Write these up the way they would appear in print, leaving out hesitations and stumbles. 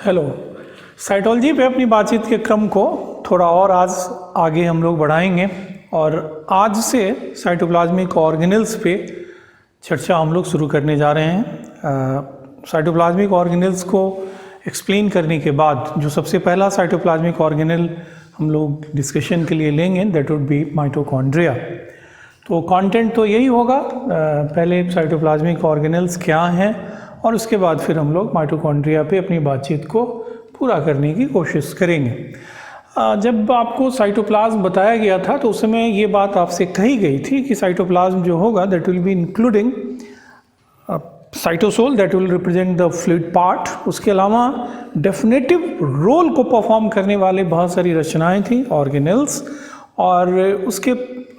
Hello. Cytology पे अपनी बातचीत के क्रम को थोड़ा और आज आगे हम लोग बढ़ाएंगे और आज से साइटोप्लाज्मिक ऑर्गेनेल्स पे चर्चा हम लोग शुरू करने जा रहे हैं। साइटोप्लाज्मिक ऑर्गेनेल्स को एक्सप्लेन करने के बाद जो सबसे पहला साइटोप्लाज्मिक ऑर्गेनेल हम लोग डिस्कशन के लिए लेंगे दैट वुड बी माइटोकॉन्ड्रिया। तो कंटेंट तो यही होगा, पहले साइटोप्लाज्मिक ऑर्गेनेल्स क्या हैं और उसके बाद फिर हम लोग माइटोकॉन्ड्रिया पे अपनी बातचीत को पूरा करने की कोशिश करेंगे। जब आपको साइटोप्लाज्म बताया गया था तो उस समय ये बात आपसे कही गई थी कि साइटोप्लाज्म जो होगा that will be including cytosol that will represent the fluid part. उसके अलावा डेफिनेटिव रोल को परफॉर्म करने वाले बहुत सारी रचनाएं थी ऑर्गेनेल्स, और उसके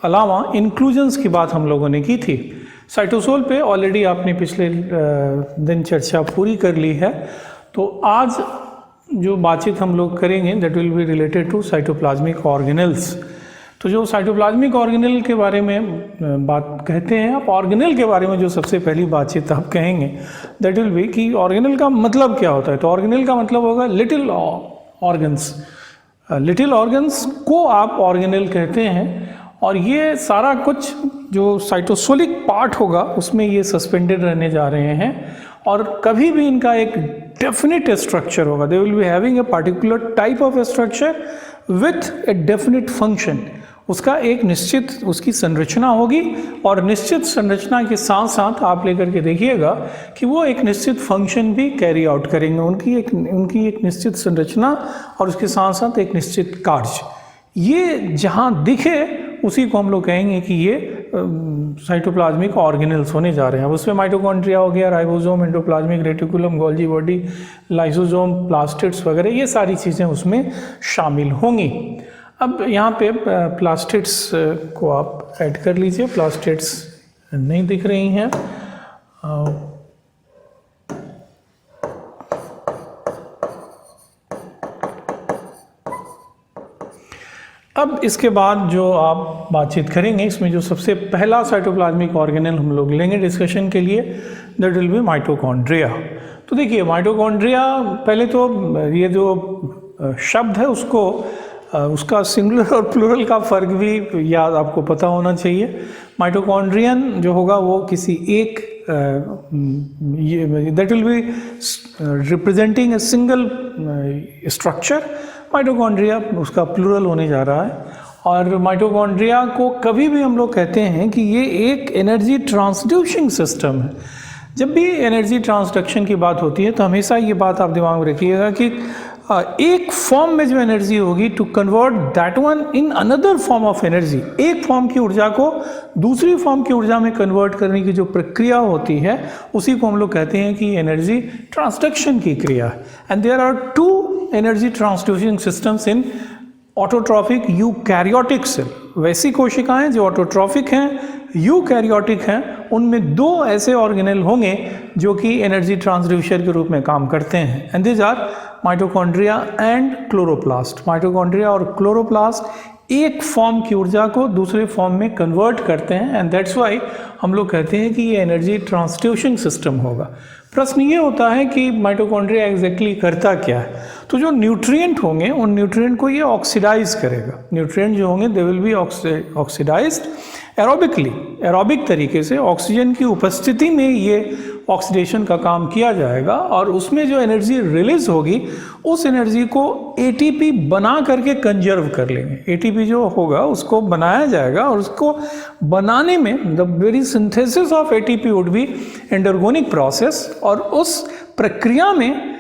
अलावा इंक्लूजन्स की बात हम लोगों ने की थी। साइटोसोल पे ऑलरेडी आपने पिछले दिन चर्चा पूरी कर ली है, तो आज जो बातचीत हम लोग करेंगे that will be related to cytoplasmic organelles. तो जो साइटोप्लाज्मिक ऑर्गेनेल के बारे में बात कहते हैं आप, ऑर्गेनेल के बारे में जो सबसे पहली बातचीत आप कहेंगे दैट विल बी कि ऑर्गेनेल का मतलब क्या होता है। तो ऑर्गेनेल का मतलब होगा लिटिल ऑर्गन्स। लिटिल ऑर्गन्स को आप ऑर्गेनेल कहते हैं, और ये सारा कुछ जो साइटोसोलिक पार्ट होगा उसमें ये सस्पेंडेड रहने जा रहे हैं, और कभी भी इनका एक डेफिनेट स्ट्रक्चर होगा। दे will be having a particular type of structure with a definite function. उसका एक निश्चित उसकी संरचना होगी, और निश्चित संरचना के साथ साथ आप लेकर के देखिएगा कि वो एक निश्चित फंक्शन भी कैरी आउट करेंगे। उनकी एक निश्चित संरचना और उसके साथ साथ एक निश्चित कार्य, ये जहाँ दिखे उसी को हम लोग कहेंगे कि ये साइटोप्लाज्मिक ऑर्गेनेल्स होने जा रहे हैं। अब उसमें माइटोकॉन्ड्रिया हो गया, ribosome, endoplasmic reticulum, Golgi body, lysosome, plastids वगैरह, ये सारी चीज़ें उसमें शामिल होंगी। अब यहाँ पे प्लास्टिड्स को आप ऐड कर लीजिए। प्लास्टिड्स नहीं दिख रही हैं। अब इसके बाद जो आप बातचीत करेंगे इसमें जो सबसे पहला साइटोप्लाज्मिक ऑर्गेनेल हम लोग लेंगे डिस्कशन के लिए दैट विल बी माइटोकॉन्ड्रिया। तो देखिए माइटोकॉन्ड्रिया, पहले तो ये जो शब्द है उसको उसका सिंगुलर और प्लूरल का फर्क भी याद आपको पता होना चाहिए। माइटोकॉन्ड्रियन जो होगा वो किसी एक that will be representing a single structure. Mitochondria उसका प्लूरल होने जा रहा है, और माइटोकॉन्ड्रिया को कभी भी हम लोग कहते हैं कि ये एक एनर्जी ट्रांसड्यूसिंग सिस्टम है। जब भी एनर्जी ट्रांसडक्शन की बात होती है तो हमेशा ये बात आप दिमाग में रखिएगा कि एक फॉर्म में जो एनर्जी होगी to convert that one in another form of energy, एक फॉर्म की ऊर्जा को दूसरी फॉर्म की ऊर्जा में कन्वर्ट करने की जो प्रक्रिया होती है उसी को हम लोग कहते हैं कि एनर्जी ट्रांसडक्शन की क्रिया है। And there are two energy transducing systems in autotrophic eukaryotic cell. वैसी कोशिकाएं जो ऑटोट्रॉफिक हैं, यूकैरियोटिक हैं, उनमें दो ऐसे ऑर्गेनेल होंगे जो कि एनर्जी ट्रांसड्यूसर के रूप में काम करते हैं, and these are mitochondria and chloroplast. Mitochondria और क्लोरोप्लास्ट एक फॉर्म की ऊर्जा को दूसरे फॉर्म में कन्वर्ट करते हैं, एंड दैट्स वाई हम लोग कहते हैं कि ये एनर्जी ट्रांसड्यूसिंग सिस्टम होगा। प्रश्न ये होता है कि माइटोकॉन्ड्रिया एग्जैक्टली करता क्या है। तो जो न्यूट्रिएंट होंगे उन न्यूट्रिएंट को ये ऑक्सीडाइज करेगा। न्यूट्रिएंट जो होंगे they will be oxidized aerobically, aerobic तरीके से ऑक्सीजन की उपस्थिति में ये ऑक्सीडेशन का काम किया जाएगा, और उसमें जो एनर्जी रिलीज होगी उस एनर्जी को एटीपी बना करके कंजर्व कर लेंगे। एटीपी जो होगा उसको बनाया जाएगा, और उसको बनाने में the very synthesis of ATP would be endergonic process, और उस प्रक्रिया में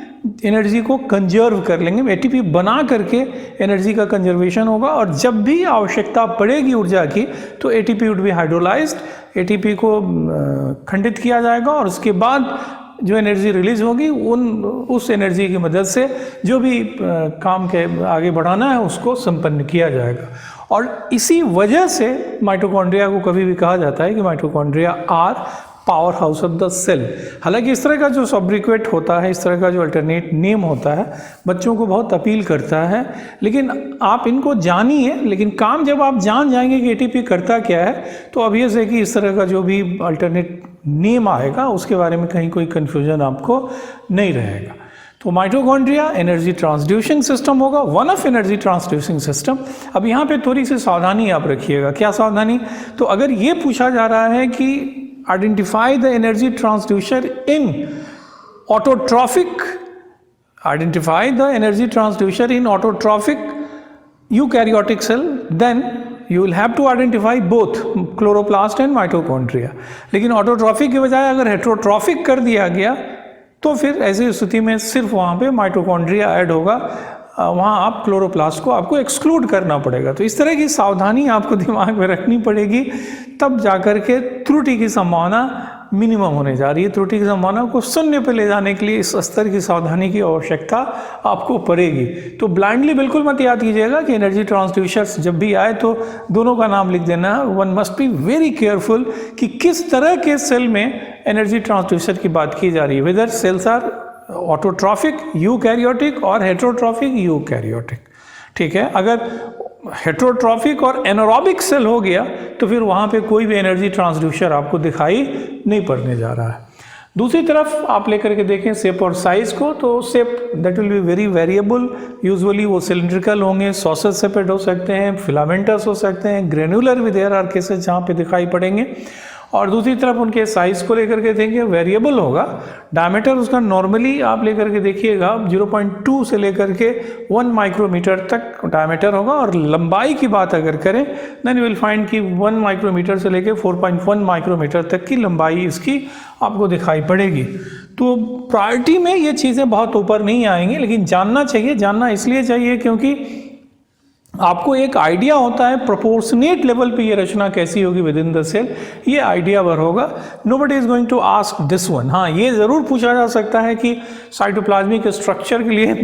एनर्जी को कंजर्व कर लेंगे। एटीपी बना करके एनर्जी का कंजर्वेशन होगा, और जब भी आवश्यकता पड़ेगी ऊर्जा की तो ATP would be hydrolysed. ATP को खंडित किया जाएगा, और उसके बाद जो एनर्जी रिलीज होगी उस एनर्जी की मदद से जो भी काम के आगे बढ़ाना है उसको संपन्न किया जाएगा। और इसी वजह से माइटोकॉन्ड्रिया को कभी भी कहा जाता है कि mitochondria are power house of the cell. हालांकि इस तरह का जो सब्रिक्वेट होता है, इस तरह का जो अल्टरनेट नेम होता है, बच्चों को बहुत अपील करता है, लेकिन आप इनको जानिए। लेकिन काम जब आप जान जाएंगे कि एटीपी करता क्या है तो ऑब्वियस है कि इस तरह का जो भी अल्टरनेट नेम आएगा उसके बारे में कहीं कोई कन्फ्यूजन आपको नहीं रहेगा। तो माइटोकॉन्ड्रिया एनर्जी ट्रांसड्यूसिंग सिस्टम होगा, one of energy transducing system. अब यहाँ पे थोड़ी सी सावधानी आप रखिएगा। क्या सावधानी? तो अगर ये पूछा जा रहा है कि identify the energy transducer in autotrophic, identify the energy transducer in autotrophic eukaryotic cell, then you will have to identify both chloroplast and mitochondria. लेकिन ऑटोट्रॉफिक के बजाय अगर हेट्रोट्रॉफिक कर दिया गया तो फिर ऐसी स्थिति में सिर्फ वहाँ पे माइटोकॉन्ड्रिया ऐड होगा, वहाँ आप क्लोरोप्लास्ट को आपको एक्सक्लूड करना पड़ेगा। तो इस तरह की सावधानी आपको दिमाग में रखनी पड़ेगी, तब जाकर के त्रुटि की संभावना मिनिमम होने जा रही है। त्रुटि की संभावना को शून्य पे ले जाने के लिए इस स्तर की सावधानी की आवश्यकता आपको पड़ेगी। तो ब्लाइंडली बिल्कुल मत याद कीजिएगा कि एनर्जी ट्रांसड्यूसर्स जब भी आए तो दोनों का नाम लिख देना। One must be very careful कि किस तरह के सेल में एनर्जी ट्रांसड्यूसर की बात की जा रही है, whether cells are autotrophic eukaryotic और हेट्रोट्रॉफिक यूकैरियोटिक। ठीक है, अगर हेट्रोट्रॉफिक और एनारोबिक सेल हो गया तो फिर वहाँ पे कोई भी एनर्जी ट्रांसड्यूसर आपको दिखाई नहीं पड़ने जा रहा है। दूसरी तरफ आप लेकर के देखें शेप और साइज को, तो shape that will be very variable. Usually वो सिलिंड्रिकल होंगे, सॉसेज सेपेड हो सकते हैं, फिलामेंटस हो सकते हैं, ग्रेनुलर भी देयर आर केसेस जहाँ पे दिखाई पड़ेंगे। और दूसरी तरफ उनके साइज को लेकर के देखेंगे, वेरिएबल होगा। डायमीटर उसका नॉर्मली आप लेकर के देखिएगा 0.2 से लेकर के 1 माइक्रोमीटर तक डायमीटर होगा। और लंबाई की बात अगर करें देन यू विल फाइंड कि 1 माइक्रोमीटर से लेकर 4.1 माइक्रोमीटर तक की लंबाई इसकी आपको दिखाई पड़ेगी। तो प्रायोरिटी में ये चीज़ें बहुत ऊपर नहीं आएंगी, लेकिन जानना चाहिए। जानना इसलिए चाहिए क्योंकि आपको एक आइडिया होता है प्रोपोर्शनेट लेवल पे ये रचना कैसी होगी विद इन द सेल, ये आइडिया वर होगा। Nobody is going to ask this one. हाँ, ये ज़रूर पूछा जा सकता है कि साइटोप्लाज्मिक स्ट्रक्चर के लिए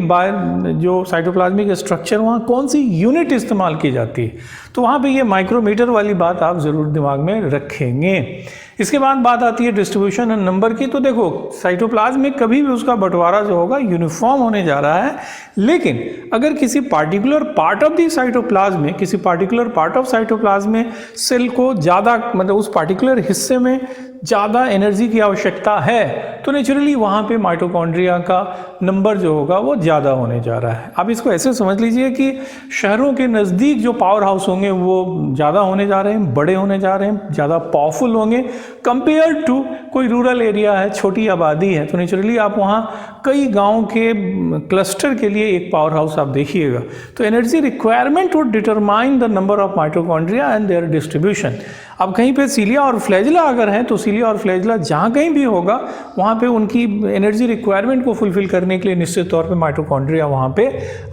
जो साइटोप्लाज्मिक स्ट्रक्चर वहाँ कौन सी यूनिट इस्तेमाल की जाती है, तो वहाँ पे ये माइक्रोमीटर वाली बात आप ज़रूर दिमाग में रखेंगे। इसके बाद बात आती है डिस्ट्रीब्यूशन एंड नंबर की। तो देखो, साइटोप्लाज्म में कभी भी उसका बंटवारा जो होगा यूनिफॉर्म होने जा रहा है, लेकिन अगर किसी particular part of the cytoplasm में, किसी पार्टिकुलर पार्ट ऑफ साइटोप्लाज्म में सेल को ज़्यादा, मतलब उस पार्टिकुलर हिस्से में ज़्यादा एनर्जी की आवश्यकता है, तो नेचुरली वहाँ पे माइटोकॉन्ड्रिया का नंबर जो होगा वो ज़्यादा होने जा रहा है। आप इसको ऐसे समझ लीजिए कि शहरों के नज़दीक जो पावर हाउस होंगे वो ज़्यादा होने जा रहे हैं, बड़े होने जा रहे हैं, ज़्यादा पावरफुल होंगे कंपेयर टू कोई रूरल एरिया है, छोटी आबादी है। तो नेचुरली आप वहाँ कई गाँव के क्लस्टर के लिए एक पावर हाउस आप देखिएगा। तो energy requirement would determine the number of mitochondria and there distribution. अब कहीं पे सीलिया और फ्लैजिला अगर है तो सीलिया और फ्लैजिला जहाँ कहीं भी होगा वहाँ पे उनकी एनर्जी रिक्वायरमेंट को फुलफिल करने के लिए निश्चित तौर पे माइटोकॉन्ड्रिया वहाँ पे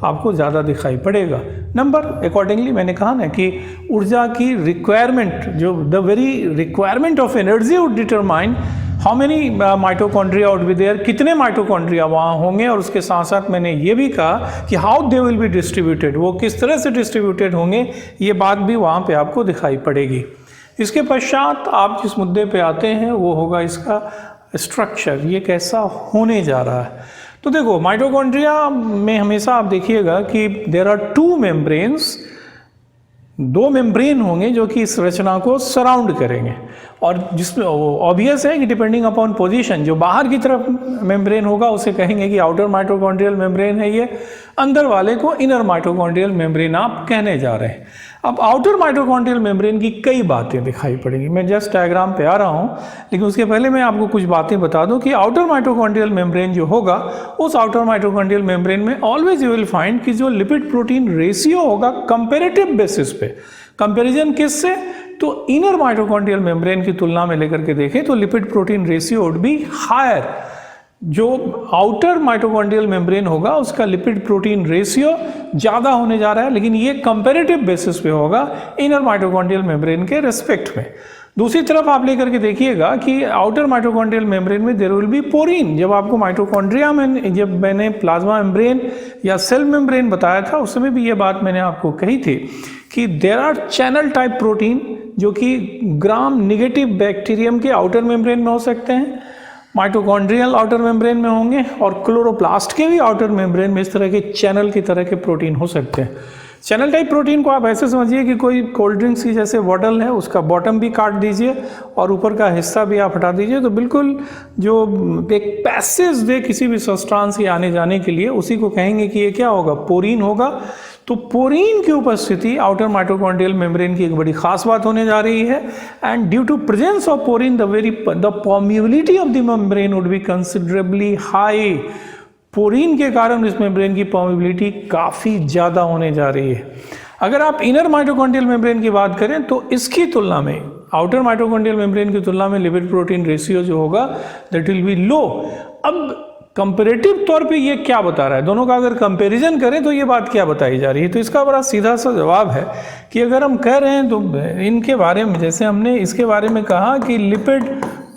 आपको ज़्यादा दिखाई पड़ेगा। नंबर अकॉर्डिंगली मैंने कहा ना कि ऊर्जा की रिक्वायरमेंट, जो the very requirement of energy would determine how many mitochondria would be there, कितने माइटोकॉन्ड्रिया वहाँ होंगे। और उसके साथ साथ मैंने ये भी कहा कि how they will be distributed, वो किस तरह से डिस्ट्रीब्यूटेड होंगे, ये बात भी वहाँ पे आपको दिखाई पड़ेगी। इसके पश्चात आप जिस मुद्दे पे आते हैं वो होगा इसका स्ट्रक्चर, ये कैसा होने जा रहा है। तो देखो, माइटोकॉन्ड्रिया में हमेशा आप देखिएगा कि देयर आर 2 मेम्ब्रेन्स, 2 मेम्ब्रेन होंगे जो कि इस रचना को सराउंड करेंगे। और जिसमें ऑब्वियस है कि डिपेंडिंग अपॉन पोजीशन, जो बाहर की तरफ मेम्ब्रेन होगा उसे कहेंगे कि आउटर माइटोकॉन्ड्रियल मेम्ब्रेन है ये, अंदर वाले को इनर माइटोकॉन्ड्रियल मेम्ब्रेन आप कहने जा रहे हैं। अब आउटर माइटोकॉन्ड्रियल मेम्ब्रेन की कई बातें दिखाई पड़ेंगी। मैं जस्ट डायग्राम पे आ रहा हूँ, लेकिन उसके पहले मैं आपको कुछ बातें बता दूं कि आउटर माइटोकॉन्ड्रियल मेम्ब्रेन जो होगा, उस आउटर माइटोकॉन्ड्रियल मेम्ब्रेन में ऑलवेज यू विल फाइंड कि जो लिपिड प्रोटीन रेशियो होगा कंपेरेटिव बेसिस पे, कंपेरिजन किससे, तो इनर माइटोकॉन्ड्रियल मेम्ब्रेन की तुलना में लेकर के देखें तो lipid protein ratio would be higher. जो आउटर माइटोकॉन्ड्रियल मेम्ब्रेन होगा उसका लिपिड प्रोटीन रेशियो ज़्यादा होने जा रहा है, लेकिन ये कंपेरेटिव बेसिस पे होगा इनर माइटोकॉन्ड्रियल मेम्ब्रेन के रेस्पेक्ट में। दूसरी तरफ आप लेकर के देखिएगा कि आउटर माइटोकॉन्ड्रियल मेम्ब्रेन में देयर विल बी पोरीन। जब आपको माइटोकॉन्ड्रिया में, जब मैंने प्लाज्मा मेम्ब्रेन या सेल मेम्ब्रेन बताया था, उस समय भी ये बात मैंने आपको कही थी कि there are channel type protein जो कि ग्राम निगेटिव बैक्टीरियम के आउटर मेम्ब्रेन में हो सकते हैं, माइटोकॉन्ड्रियल आउटर मेम्ब्रेन में होंगे, और क्लोरोप्लास्ट के भी आउटर मेम्ब्रेन में इस तरह के चैनल की तरह के प्रोटीन हो सकते हैं। चैनल टाइप प्रोटीन को आप ऐसे समझिए कि कोई कोल्ड ड्रिंक्स की जैसे बॉटल है, उसका बॉटम भी काट दीजिए और ऊपर का हिस्सा भी आप हटा दीजिए, तो बिल्कुल जो एक पैसेज दे किसी भी सब्सटेंस के आने जाने के लिए, उसी को कहेंगे कि ये क्या होगा, पोरीन होगा। तो पोरीन की उपस्थिति आउटर माइटोकॉन्ड्रियल मेम्ब्रेन की एक बड़ी खास बात होने जा रही है। And due to presence of porin the permeability of the membrane would be considerably high. Porin के कारण इस मेम्ब्रेन की परमिएबिलिटी काफ़ी ज़्यादा होने जा रही है। अगर आप इनर माइटोकॉन्ड्रियल मेम्ब्रेन की बात करें तो इसकी तुलना में, आउटर माइटोकॉन्ड्रियल मेम्ब्रेन की तुलना में लिपिड प्रोटीन रेशियो जो होगा दैट विल बी लो। अब कंपेरेटिव तौर पे ये क्या बता रहा है, दोनों का अगर कंपैरिजन करें तो ये बात क्या बताई जा रही है, तो इसका बड़ा सीधा सा जवाब है कि अगर हम कह रहे हैं तो इनके बारे में, जैसे हमने इसके बारे में कहा कि लिपिड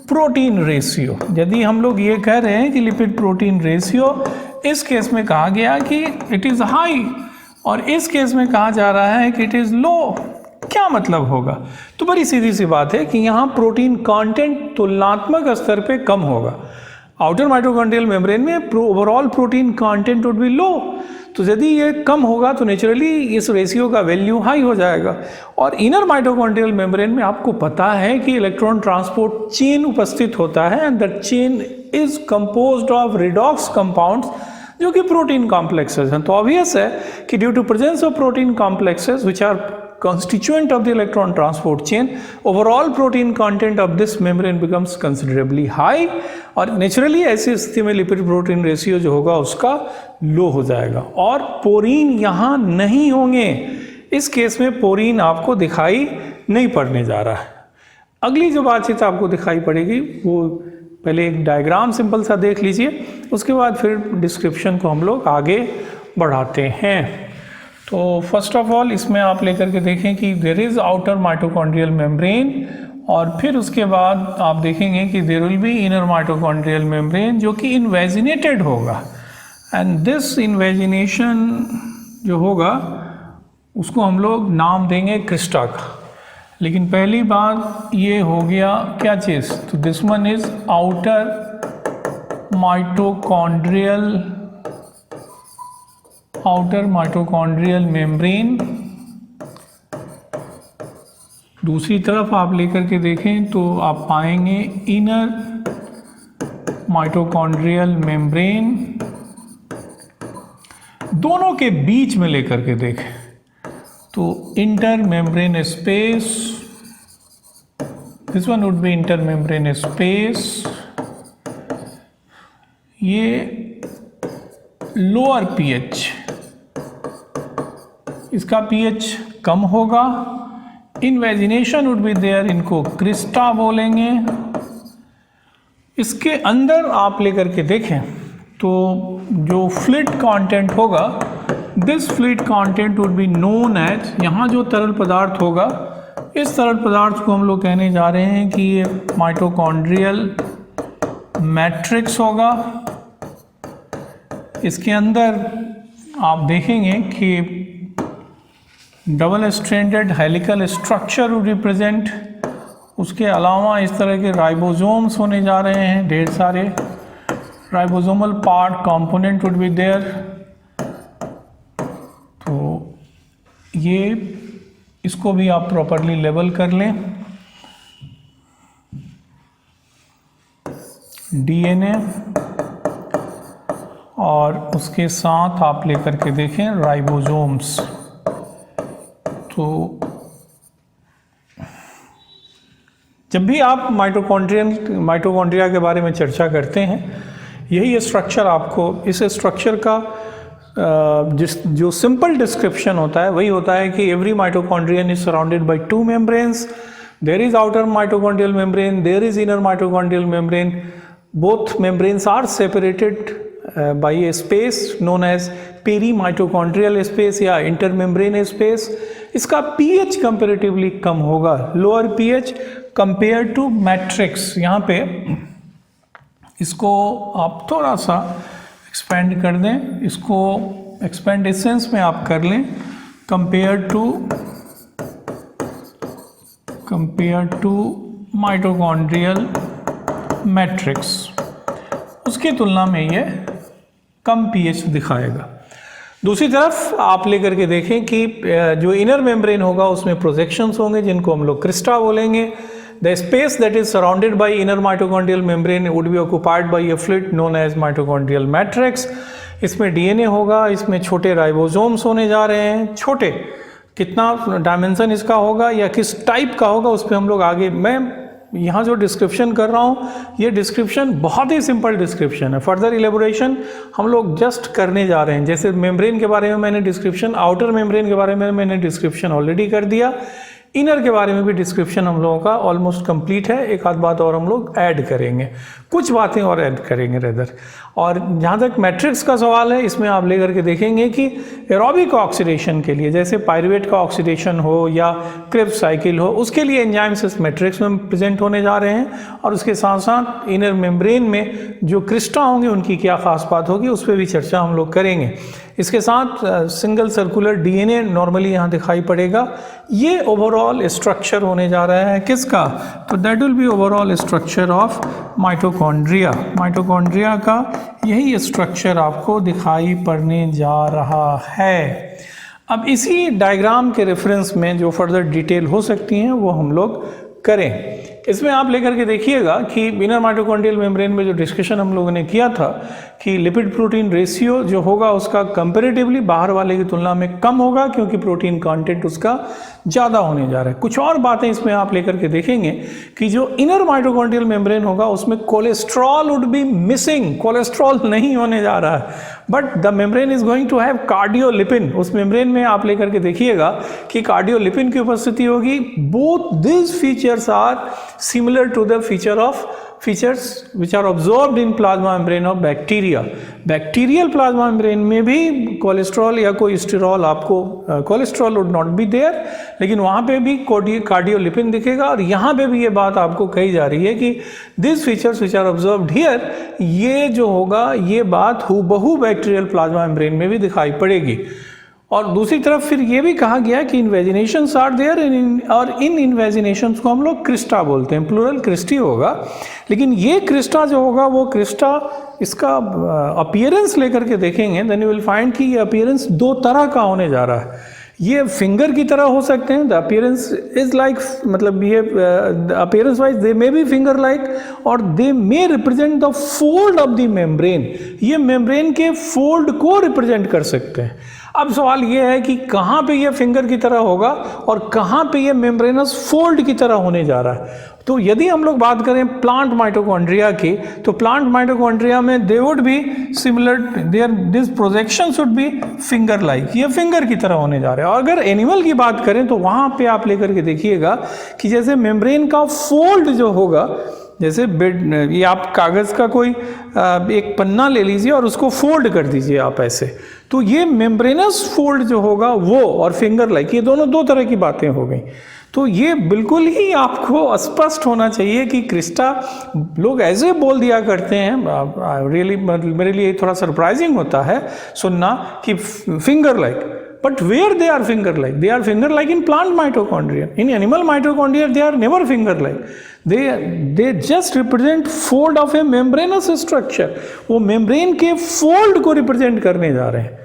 प्रोटीन रेशियो, यदि हम लोग ये कह रहे हैं कि लिपिड प्रोटीन रेशियो, इस केस में कहा गया कि इट इज़ हाई और इस केस में कहा जा रहा है कि इट इज़ लो। क्या मतलब होगा, तो बड़ी सीधी सी बात है कि यहाँ प्रोटीन कंटेंट तुलनात्मक स्तर पे कम होगा। आउटर माइटोकॉन्ड्रियल मेम्ब्रेन में overall protein content would be low, तो यदि ये कम होगा तो नेचुरली इस रेशियो का वैल्यू हाई हो जाएगा। और इनर माइटोकॉन्ड्रियल मेम्ब्रेन में आपको पता है कि इलेक्ट्रॉन ट्रांसपोर्ट चेन उपस्थित होता है and that chain is composed of redox compounds जो कि प्रोटीन कॉम्प्लेक्सेस हैं। तो ऑब्वियस है कि due to presence of protein complexes which are constituent of the electron transport chain, overall protein content of this membrane becomes considerably high और naturally ऐसी स्थिति में लिपिड प्रोटीन रेशियो जो होगा उसका लो हो जाएगा और पोरीन यहाँ नहीं होंगे। इस केस में पोरीन आपको दिखाई नहीं पड़ने जा रहा है। अगली जो बातचीत आपको दिखाई पड़ेगी वो पहले एक डायग्राम सिंपल सा देख लीजिए, उसके बाद फिर डिस्क्रिप्शन को हम लोग आगे बढ़ाते हैं। तो फर्स्ट ऑफ ऑल इसमें आप लेकर के देखें कि there is outer mitochondrial membrane और फिर उसके बाद आप देखेंगे कि there will be inner mitochondrial membrane जो कि इन्वेजिनेटेड होगा एंड दिस इन्वेजिनेशन जो होगा उसको हम लोग नाम देंगे क्रिस्टा का। लेकिन पहली बात ये हो गया क्या चीज़, तो this one is outer mitochondrial membrane. दूसरी तरफ आप लेकर के देखें तो आप पाएंगे इनर माइटोकॉन्ड्रियल मेम्ब्रेन। दोनों के बीच में लेकर के देखें तो inter membrane space, this one would be inter membrane space. ये लोअर पीएच, इसका पीएच कम होगा, इन्वेजिनेशन वुड बी देयर, इनको क्रिस्टा बोलेंगे। इसके अंदर आप लेकर के देखें तो जो फ्लूइड कंटेंट होगा, this fluid content would be known as, यहाँ जो तरल पदार्थ होगा इस तरल पदार्थ को हम लोग कहने जा रहे हैं कि ये माइटोकॉन्ड्रियल मैट्रिक्स होगा। इसके अंदर आप देखेंगे कि double stranded helical structure would represent, उसके अलावा इस तरह के राइबोसोम्स होने जा रहे हैं, ढेर सारे ribosomal part component would be there. तो ये इसको भी आप प्रॉपरली लेबल कर लें। डीएनए और उसके साथ आप लेकर के देखें राइबोसोम्स। तो जब भी आप माइटोकॉन्ड्रिया के बारे में चर्चा करते हैं, यही स्ट्रक्चर आपको, इस स्ट्रक्चर का जो सिंपल डिस्क्रिप्शन होता है वही होता है कि every mitochondrion is surrounded by two membranes, there is outer mitochondrial membrane, there is inner mitochondrial membrane, both membranes are separated by a space known as perimitochondrial space या intermembrane space. इसका pH comparatively कम होगा, lower pH compare to matrix. यहाँ पे इसको आप थोड़ा सा एक्सपेंड कर दें, इसको एक्सपेंड एसेंस में आप कर लें, कंपेयर टू माइटोकॉन्ड्रियल मैट्रिक्स, उसकी तुलना में ये कम पीएच दिखाएगा। दूसरी तरफ आप लेकर के देखें कि जो इनर मेम्ब्रेन होगा उसमें प्रोजेक्शंस होंगे जिनको हम लोग क्रिस्टा बोलेंगे. The space that is surrounded by inner mitochondrial membrane would be occupied by a fluid known as mitochondrial matrix. इसमें डीएनए होगा, इसमें छोटे राइबोसोम्स होने जा रहे हैं. छोटे कितना डायमेंशन इसका होगा या किस टाइप का होगा उस पर हम लोग आगे, मैं यहाँ जो डिस्क्रिप्शन कर रहा हूँ ये डिस्क्रिप्शन बहुत ही सिंपल डिस्क्रिप्शन है. फर्दर इलेबोरेशन हम लोग जस्ट करने जा रहे हैं. जैसे मेम्ब्रेन के बारे में मैंने डिस्क्रिप्शन, आउटर मेम्ब्रेन के बारे में मैंने डिस्क्रिप्शन ऑलरेडी कर दिया. इनर के बारे में भी डिस्क्रिप्शन हम लोगों का ऑलमोस्ट कंप्लीट है. एक आध बात और हम लोग ऐड करेंगे, कुछ बातें और ऐड करेंगे रेदर. और जहाँ तक मैट्रिक्स का सवाल है, इसमें आप लेकर के देखेंगे कि एरोबिक ऑक्सीडेशन के लिए, जैसे पायरुवेट का ऑक्सीडेशन हो या क्रिब्स साइकिल हो, उसके लिए एंजाइम्स इस मैट्रिक्स में प्रेजेंट होने जा रहे हैं. और उसके साथ साथ इनर मेम्ब्रेन में जो क्रिस्टा होंगे उनकी क्या खास बात होगी उस पर भी चर्चा हम लोग करेंगे. इसके साथ सिंगल सर्कुलर डीएनए नॉर्मली यहाँ दिखाई पड़ेगा. ये ओवरऑल स्ट्रक्चर होने जा रहा है किसका, तो that will B overall structure of mitochondria. Mitochondria का यही स्ट्रक्चर आपको दिखाई पड़ने जा रहा है. अब इसी डायग्राम के रेफरेंस में जो फर्दर डिटेल हो सकती हैं वो हम लोग करें. इसमें आप लेकर के देखिएगा कि इनर माइटोकॉन्ड्रियल मेम्ब्रेन में जो डिस्कशन हम लोगों ने किया था कि लिपिड प्रोटीन रेशियो जो होगा उसका कंपैरेटिवली बाहर वाले की तुलना में कम होगा क्योंकि प्रोटीन कंटेंट उसका ज़्यादा होने जा रहा है. कुछ और बातें इसमें आप लेकर के देखेंगे कि जो इनर माइटोकॉन्ड्रियल मेम्ब्रेन होगा उसमें cholesterol would be missing. Cholesterol नहीं होने जा रहा है, but the membrane is going to have cardiolipin. उस मेम्ब्रेन में आप लेकर के देखिएगा कि कार्डियोलिपिन की उपस्थिति होगी. Both this features are similar to the features which are absorbed in plasma membrane of bacteria. Bacterial plasma membrane में भी कोलेस्ट्रॉल या कोई स्टेरॉल आपको, cholesterol would not be there, लेकिन वहाँ पे भी कार्डियोलिपिन दिखेगा. और यहाँ पे भी ये बात आपको कही जा रही है कि these features which are observed here, ये जो होगा ये बात हूबहू बैक्टीरियल प्लाज्मा मेम्ब्रेन में भी दिखाई पड़ेगी. और दूसरी तरफ फिर ये भी कहा गया कि इन्वेजिनेशंस आर देयर, और इन इन्वेजिनेशंस को हम लोग क्रिस्टा बोलते हैं, प्लूरल क्रिस्टी होगा. लेकिन ये क्रिस्टा जो होगा वो क्रिस्टा, इसका अपीयरेंस लेकर के देखेंगे देन यू विल फाइंड कि ये अपीयरेंस दो तरह का होने जा रहा है. ये फिंगर की तरह हो सकते हैं, द अपीयरेंस इज लाइक, मतलब ये appearance wise they may be finger like, और they may represent the fold of the membrane. ये मेम्ब्रेन के फोल्ड को रिप्रेजेंट कर सकते हैं. अब सवाल ये है कि कहाँ पे ये फिंगर की तरह होगा और कहाँ पे ये मेम्ब्रेनस फोल्ड की तरह होने जा रहा है. तो यदि हम लोग बात करें प्लांट माइटोकॉन्ड्रिया की, तो प्लांट माइटोकॉन्ड्रिया में they would be similar, there this projection should be finger like. ये फिंगर की तरह होने जा रहे हैं. और अगर एनिमल की बात करें तो वहाँ पे आप लेकर के देखिएगा कि जैसे मेम्ब्रेन का फोल्ड जो होगा, जैसे बेड, ये आप कागज़ का कोई एक पन्ना ले लीजिए और उसको फोल्ड कर दीजिए आप ऐसे, तो ये मेम्ब्रेनस फोल्ड जो होगा वो और फिंगर लाइक, ये दोनों दो तरह की बातें हो गई. तो ये बिल्कुल ही आपको स्पष्ट होना चाहिए कि क्रिस्टा, लोग ऐसे बोल दिया करते हैं, रियली मेरे लिए थोड़ा सरप्राइजिंग होता है सुनना कि finger like, but where they are finger like? They are finger like in plant mitochondria. In animal mitochondria they are never finger like. They just represent fold of a membranous structure. वो membrane के fold को represent करने जा रहे हैं.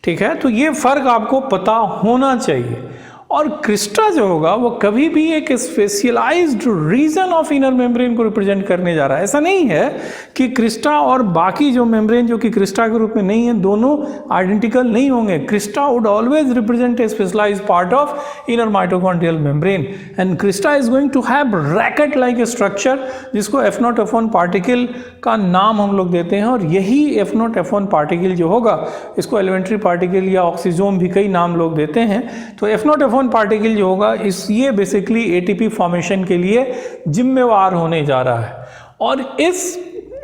ठीक है, तो ये फर्क आपको पता होना चाहिए. और क्रिस्टा जो होगा वो कभी भी एक specialized region of inner membrane को रिप्रेजेंट करने जा रहा है. ऐसा नहीं है कि क्रिस्टा और बाकी जो मेम्ब्रेन जो कि क्रिस्टा के रूप में नहीं है दोनों आइडेंटिकल नहीं होंगे. Crista would always represent a specialized part of inner mitochondrial membrane, and crista is going to have racket like structure जिसको F0 F1 पार्टिकल का नाम हम लोग देते हैं. और यही F0 F1 पार्टिकल जो होगा इसको एलिमेंट्री पार्टिकल या ऑक्सीजोम भी कई नाम लोग देते हैं. तो F0 F1 पार्टिकल जो होगा ये बेसिकली एटीपी फॉर्मेशन के लिए जिम्मेवार होने जा रहा है. और इस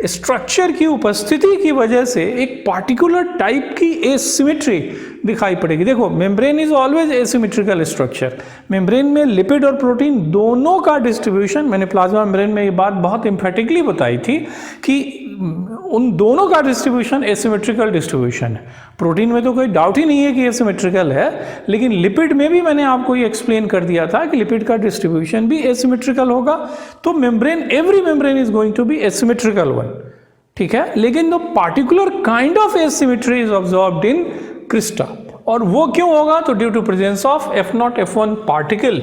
स्ट्रक्चर की उपस्थिति की वजह से एक पार्टिकुलर टाइप की एसिमेट्री दिखाई पड़ेगी. देखो, membrane is always asymmetrical structure. Membrane में लिपिड और प्रोटीन दोनों का डिस्ट्रीब्यूशन, मैंने प्लाज्मा मेम्ब्रेन में ये बात बहुत एम्फेटिकली बताई थी कि उन दोनों का डिस्ट्रीब्यूशन एसिमेट्रिकल डिस्ट्रीब्यूशन है. प्रोटीन में तो कोई डाउट ही नहीं है कि एसिमेट्रिकल है, लेकिन लिपिड में भी मैंने आपको ये एक्सप्लेन कर दिया था कि लिपिड का डिस्ट्रीब्यूशन भी एसिमेट्रिकल होगा. तो membrane, every membrane is going to be asymmetrical one. ठीक है, लेकिन the particular kind of asymmetry is observed in crista. और वो क्यों होगा? तो due to presence of F0 F1 particle.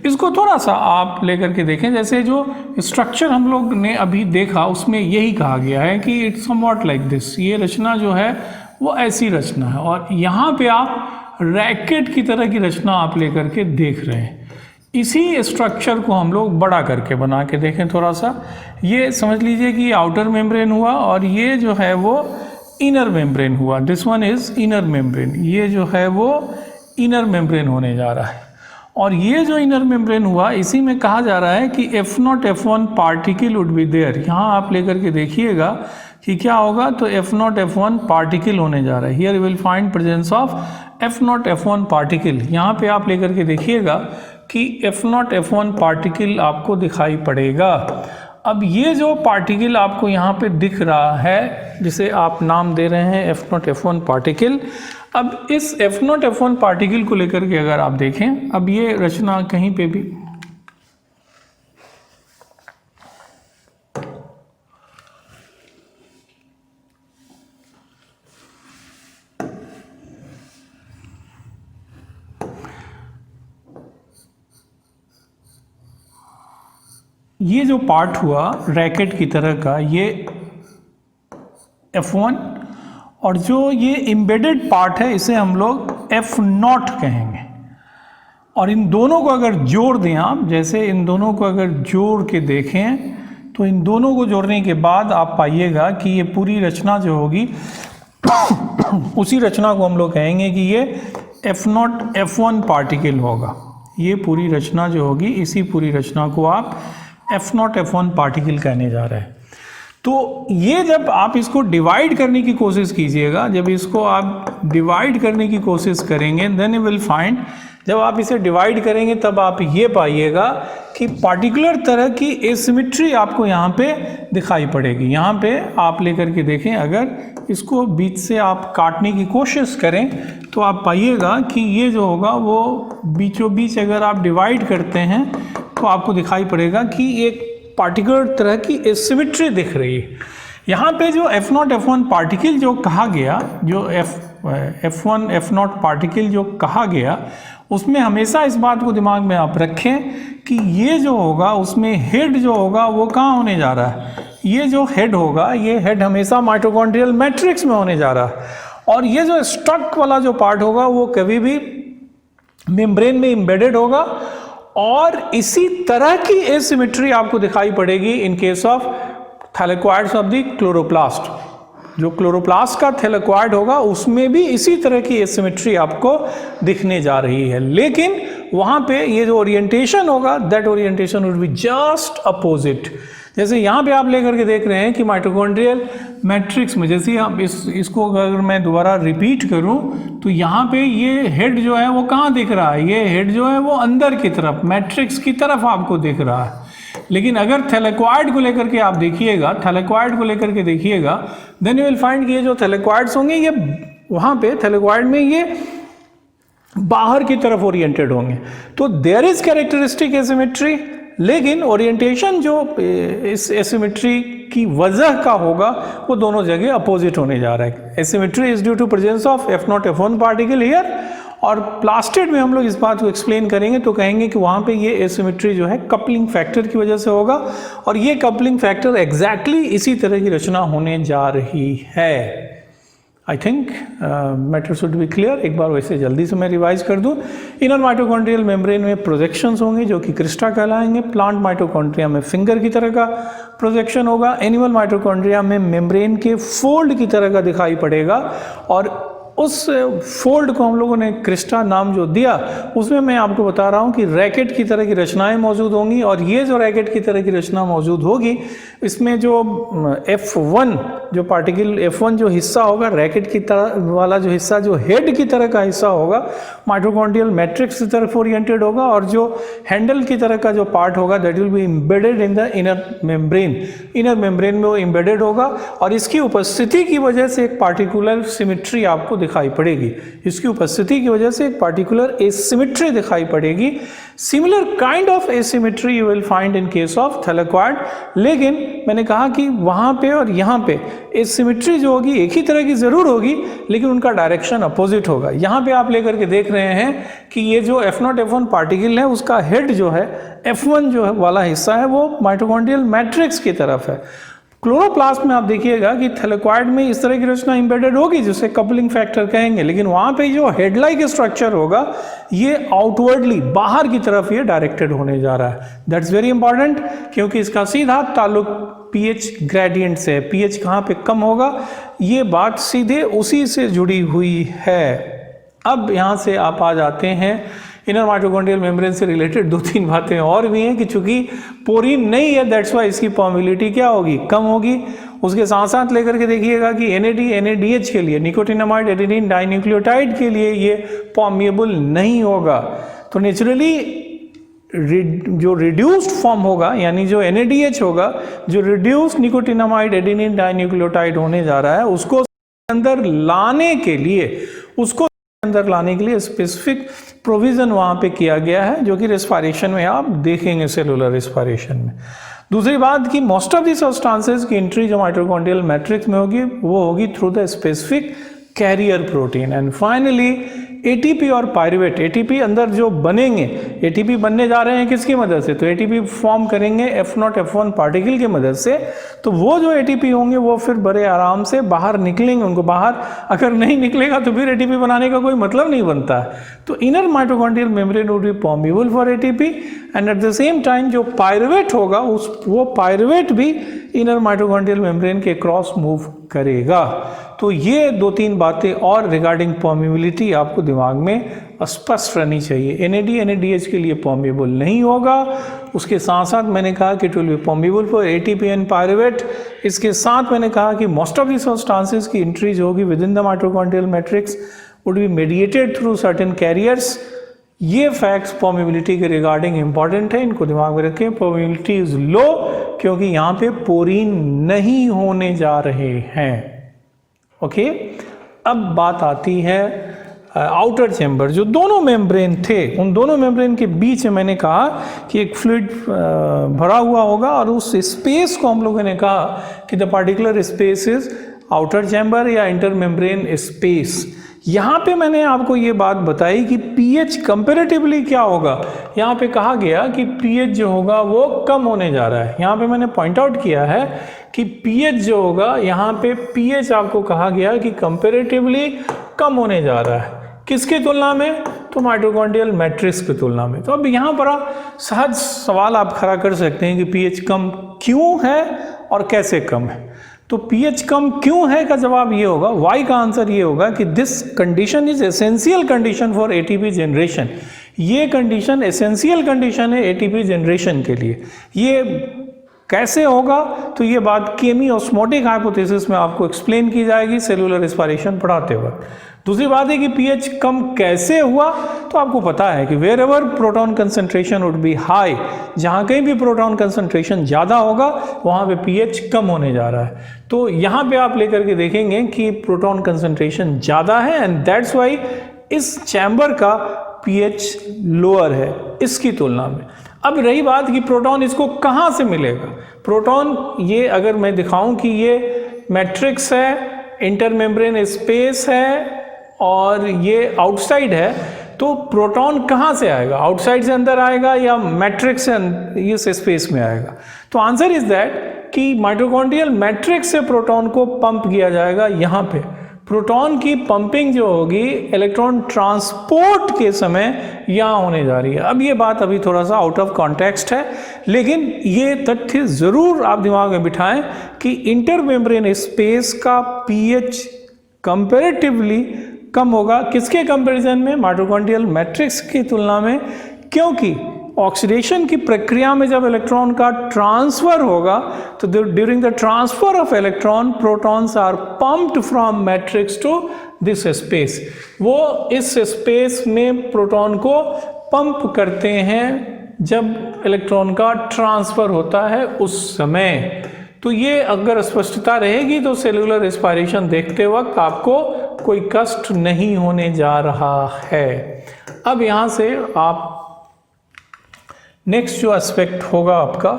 इसको थोड़ा सा आप लेकर के देखें, जैसे जो स्ट्रक्चर हम लोग ने अभी देखा उसमें यही कहा गया है कि इट्स समवॉट लाइक दिस, ये रचना जो है वो ऐसी रचना है, और यहाँ पे आप रैकेट की तरह की रचना आप लेकर के देख रहे हैं। इसी स्ट्रक्चर को हम लोग बड़ा करके बना के देखें थोड़ा सा, ये समझ लीजिए कि आउटर मेम्ब्रेन हुआ और ये जो है वो इनर मेम्ब्रेन हुआ। This one is inner membrane, ये जो है वो इनर मेम्ब्रेन होने जा रहा है। और ये जो इनर मेम्ब्रेन हुआ इसी में कहा जा रहा है कि F0 F1 particle would be there. यहाँ आप लेकर के देखिएगा कि क्या होगा, तो F0 F1 पार्टिकल होने जा रहा है। Here you will find presence of F0 F1 particle. यहाँ पे आप लेकर के देखिएगा कि F0 F1 पार्टिकल आपको दिखाई पड़ेगा। अब ये जो पार्टिकल आपको यहाँ पे दिख रहा है, जिसे आप नाम दे रहे हैं F0 F1 पार्टिकल, अब इस F0 F1 पार्टिकल को लेकर के अगर आप देखें, अब ये रचना कहीं पे भी ये जो पार्ट हुआ रैकेट की तरह का, ये F1, और जो ये एम्बेडेड पार्ट है इसे हम लोग F0 कहेंगे। और इन दोनों को अगर जोड़ दें आप, जैसे इन दोनों को अगर जोड़ के देखें तो इन दोनों को जोड़ने के बाद आप पाइएगा कि ये पूरी रचना जो होगी उसी रचना को हम लोग कहेंगे कि ये F0 F1 पार्टिकल होगा। ये पूरी रचना जो होगी, इसी पूरी रचना को आप F0 F1 पार्टिकल कहने जा रहे हैं। तो ये जब आप इसको डिवाइड करने की कोशिश कीजिएगा, जब इसको आप डिवाइड करने की कोशिश करेंगे, देन यू विल फाइंड, जब आप इसे डिवाइड करेंगे तब आप ये पाइएगा कि पार्टिकुलर तरह की एसिमेट्री आपको यहाँ पे दिखाई पड़ेगी। यहाँ पे आप लेकर के देखें, अगर इसको बीच से आप काटने की कोशिश करें तो आप पाइएगा कि ये जो होगा वो बीचों बीच अगर आप डिवाइड करते हैं तो आपको दिखाई पड़ेगा कि एक पार्टिकुलर तरह की एसिमेट्री दिख रही है। यहाँ पे जो F0 F1 पार्टिकल जो कहा गया, जो F1 F0 पार्टिकल जो कहा गया, उसमें हमेशा इस बात को दिमाग में आप रखें कि ये जो होगा उसमें हेड जो होगा वो कहाँ होने जा रहा है। ये जो हेड होगा, ये हेड हमेशा माइटोकॉन्ड्रियल मैट्रिक्स में होने जा रहा है, और ये जो स्टक वाला जो पार्ट होगा वो कभी भी मेम्ब्रेन में एम्बेडेड होगा। और इसी तरह की एसिमेट्री आपको दिखाई पड़ेगी in case of thylakoids of the chloroplast. जो क्लोरोप्लास्ट का थैलेक्वाइड होगा उसमें भी इसी तरह की एसिमेट्री आपको दिखने जा रही है, लेकिन वहां पे ये जो ओरिएंटेशन होगा, that orientation would be just opposite. जैसे यहाँ पे आप लेकर के देख रहे हैं कि माइटोकॉन्ड्रियल मैट्रिक्स में, जैसे आप इसको अगर मैं दोबारा रिपीट करूं तो यहाँ पे ये हेड जो है वो कहाँ दिख रहा है, ये हेड जो है वो अंदर की तरफ मैट्रिक्स की तरफ आपको दिख रहा है। लेकिन अगर थैलेक्वाइड को लेकर के आप देखिएगा, थैलेक्वाइड को लेकर के देखिएगा, देन यू विल फाइंड कि ये जो थैलेक्वाइड्स होंगे ये वहाँ पे थैलेक्वाइड में ये बाहर की तरफ ओरिएंटेड होंगे। तो देयर इज कैरेक्टरिस्टिक एसिमेट्री, लेकिन ओरिएंटेशन जो इस एसिमेट्री की वजह का होगा वो दोनों जगह अपोजिट होने जा रहा है। Asymmetry is due to presence of F0 F1 particle here, और प्लास्टिड में हम लोग इस बात को एक्सप्लेन करेंगे तो कहेंगे कि वहाँ पे ये एसिमेट्री जो है कपलिंग फैक्टर की वजह से होगा, और ये कपलिंग फैक्टर एग्जैक्टली इसी तरह की रचना होने जा रही है। I think matter should be clear. एक बार वैसे जल्दी से मैं रिवाइज कर दूं। इनर माइटोकॉन्ड्रियल मेम्ब्रेन में प्रोजेक्शंस होंगे जो कि क्रिस्टा कहलाएंगे। प्लांट माइटोकॉन्ड्रिया में फिंगर की तरह का प्रोजेक्शन होगा। एनिमल माइटोकॉन्ड्रिया में मेम्ब्रेन के फोल्ड की तरह का दिखाई पड़ेगा, और उस फोल्ड को हम लोगों ने क्रिस्टा नाम जो दिया उसमें मैं आपको बता रहा हूँ कि रैकेट की तरह की रचनाएं मौजूद होंगी। और ये जो रैकेट की तरह की रचना मौजूद होगी, इसमें जो F1 जो पार्टिकल F1 जो हिस्सा होगा रैकेट की तरह वाला जो हिस्सा, जो हेड की तरह का हिस्सा होगा, माइटोकॉन्ड्रियल मैट्रिक्स की तरफ ओरिएंटेड होगा, और जो हैंडल की तरह का जो पार्ट होगा that will B embedded in the inner membrane. Inner membrane में वो एम्बेडेड होगा, और इसकी उपस्थिति की वजह से एक पार्टिकुलर सिमेट्री आपको दिखाई पड़ेगी, इसकी उपस्थिति की वजह से एक पार्टिकुलर एसिमेट्री दिखाई पड़ेगी। Similar kind of asymmetry you will find in case of thylakoid, लेकिन मैंने कहा कि वहाँ पे और यहाँ पे एसिमेट्री जो होगी एक ही तरह की ज़रूर होगी, लेकिन उनका डायरेक्शन अपोजिट होगा। यहाँ पे आप लेकर के देख रहे हैं कि ये जो F0 F1 पार्टिकल है उसका हेड जो है F1 जो है वाला हिस्सा है वो माइटोकॉन्ड्रियल मैट्रिक्स की तरफ है। क्लोरोप्लास्ट में आप देखिएगा कि थैलेक्वाइड में इस तरह की रचना इंबेडेड होगी जिसे कपलिंग फैक्टर कहेंगे, लेकिन वहाँ पे जो हेड लाइक स्ट्रक्चर होगा ये आउटवर्डली बाहर की तरफ ये डायरेक्टेड होने जा रहा है। दैट्स वेरी इंपॉर्टेंट, क्योंकि इसका सीधा ताल्लुक पीएच ग्रेडियंट से है। पीएच कहाँ पे कम होगा ये बात सीधे उसी से जुड़ी हुई है। अब यहाँ से आप आ जाते हैं इनर माइटोकॉन्ड्रियल मेम्ब्रेन से रिलेटेड 2-3 बातें और भी हैं कि चूंकि पोरीन नहीं है दैट्स वाई इसकी परमिबिलिटी क्या होगी, कम होगी। उसके साथ साथ लेकर के देखिएगा कि NAD NADH के लिए, निकोटिनामाइड एडेनिन डाइन्यूक्लियोटाइड के लिए ये परमिएबल नहीं होगा। तो नेचुरली जो रिड्यूस्ड फॉर्म होगा यानी जो NADH होगा, जो रिड्यूस्ड निकोटिनामाइड एडेनिन डाइन्यूक्लियोटाइड होने जा रहा है, उसको अंदर लाने के लिए स्पेसिफिक प्रोविजन वहाँ पे किया गया है, जो कि रेस्पिरेशन में आप देखेंगे, सेलुलर रेस्पिरेशन में। दूसरी बात कि मोस्ट ऑफ दी सब्सटेंसेस की एंट्री जो माइटोकॉन्ड्रियल मैट्रिक्स में होगी वो होगी through the specific carrier protein. And finally ATP और पायरुवेट, एटीपी अंदर जो बनेंगे, एटीपी बनने जा रहे हैं किसकी मदद से, तो एटीपी फॉर्म करेंगे F0 F1 पार्टिकल की मदद से। तो वो जो एटीपी होंगे वो फिर बड़े आराम से बाहर निकलेंगे, उनको बाहर अगर नहीं निकलेगा तो फिर एटीपी बनाने का कोई मतलब नहीं बनता है। तो inner mitochondrial membrane would B permeable for ATP and at the same time जो पायरुवेट होगा वो पायरुवेट भी इनर माइटोकॉन्ड्रियल मेम्ब्रेन के क्रॉस मूव करेगा। तो ये 2-3 बातें और रिगार्डिंग परमिबिलिटी आपको दिमाग में स्पष्ट रहनी चाहिए। NAD NADH के लिए परमिएबल नहीं होगा। उसके साथ साथ मैंने कहा कि it will be permeable for ATP and pyruvate. इसके साथ मैंने कहा कि मोस्ट ऑफ द सब्सटेंसेस की एंट्री जो होगी within the mitochondrial matrix would be mediated through certain carriers. ये फैक्ट्स परमिबिलिटी के रिगार्डिंग इंपॉर्टेंट है, इनको दिमाग में रखें। परमिबिलिटी इज लो क्योंकि यहाँ पे पोरीन नहीं होने जा रहे हैं। ओके, अब बात आती है आउटर चैम्बर। जो दोनों मेम्ब्रेन थे उन दोनों मेम्ब्रेन के बीच में मैंने कहा कि एक फ्लूइड भरा हुआ होगा और उस स्पेस को हम लोगों ने कहा कि the particular space is outer chamber या इंटर मेम्ब्रेन स्पेस। यहाँ पे मैंने आपको ये बात बताई कि पीएच कंपैरेटिवली क्या होगा। यहाँ पे कहा गया कि पीएच जो होगा वो कम होने जा रहा है। यहाँ पे मैंने पॉइंट आउट किया है कि पीएच जो होगा, यहाँ पे पीएच आपको कहा गया कि कंपैरेटिवली कम होने जा रहा है। किसके तुलना में, तो माइटोकॉन्ड्रियल मैट्रिक्स की तुलना में। तो अब यहाँ पर सहज सवाल आप खड़ा कर सकते हैं कि पीएच कम क्यों है और कैसे कम है। तो पीएच कम क्यों है का जवाब ये होगा, वाई का आंसर ये होगा कि this condition is essential condition for ATP generation. ये कंडीशन एसेंशियल कंडीशन है एटीपी जनरेशन के लिए। ये कैसे होगा, तो ये बात केमियोस्मोटिक हाइपोथेसिस में आपको एक्सप्लेन की जाएगी सेलुलर रेस्पिरेशन पढ़ाते वक्त। दूसरी बात है कि पीएच कम कैसे हुआ, तो आपको पता है कि wherever proton concentration would be high, जहाँ कहीं भी प्रोटॉन कंसंट्रेशन ज़्यादा होगा वहाँ पे पीएच कम होने जा रहा है। तो यहाँ पे आप लेकर के देखेंगे कि प्रोटॉन कंसंट्रेशन ज़्यादा है एंड दैट्स वाई इस चैम्बर का पीएच लोअर है इसकी तुलना में। अब रही बात कि प्रोटॉन इसको कहाँ से मिलेगा। प्रोटॉन ये अगर मैं दिखाऊं कि ये मैट्रिक्स है, इंटरमेम्ब्रेन स्पेस है और ये आउटसाइड है, तो प्रोटॉन कहाँ से आएगा, आउटसाइड से अंदर आएगा या मैट्रिक्स से इस स्पेस में आएगा। तो आंसर इज दैट कि माइटोकॉन्ड्रियल मैट्रिक्स से प्रोटॉन को पंप किया जाएगा। यहाँ पे प्रोटॉन की पंपिंग जो होगी इलेक्ट्रॉन ट्रांसपोर्ट के समय यहाँ होने जा रही है। अब ये बात अभी थोड़ा सा आउट ऑफ कॉन्टेक्स्ट है, लेकिन ये तथ्य ज़रूर आप दिमाग में बिठाएं कि इंटरमेम्ब्रेन स्पेस का पीएच कंपैरेटिवली कम होगा। किसके कंपैरिजन में, माइटोकॉन्ड्रियल मैट्रिक्स की तुलना में, क्योंकि ऑक्सीडेशन की प्रक्रिया में जब इलेक्ट्रॉन का ट्रांसफर होगा तो during the transfer of electron protons are pumped from matrix to this space. वो इस स्पेस में प्रोटॉन को पंप करते हैं जब इलेक्ट्रॉन का ट्रांसफर होता है उस समय। तो ये अगर स्पष्टता रहेगी तो सेलुलर रेस्पिरेशन देखते वक्त आपको कोई कष्ट नहीं होने जा रहा है। अब यहाँ से आप नेक्स्ट जो एस्पेक्ट होगा आपका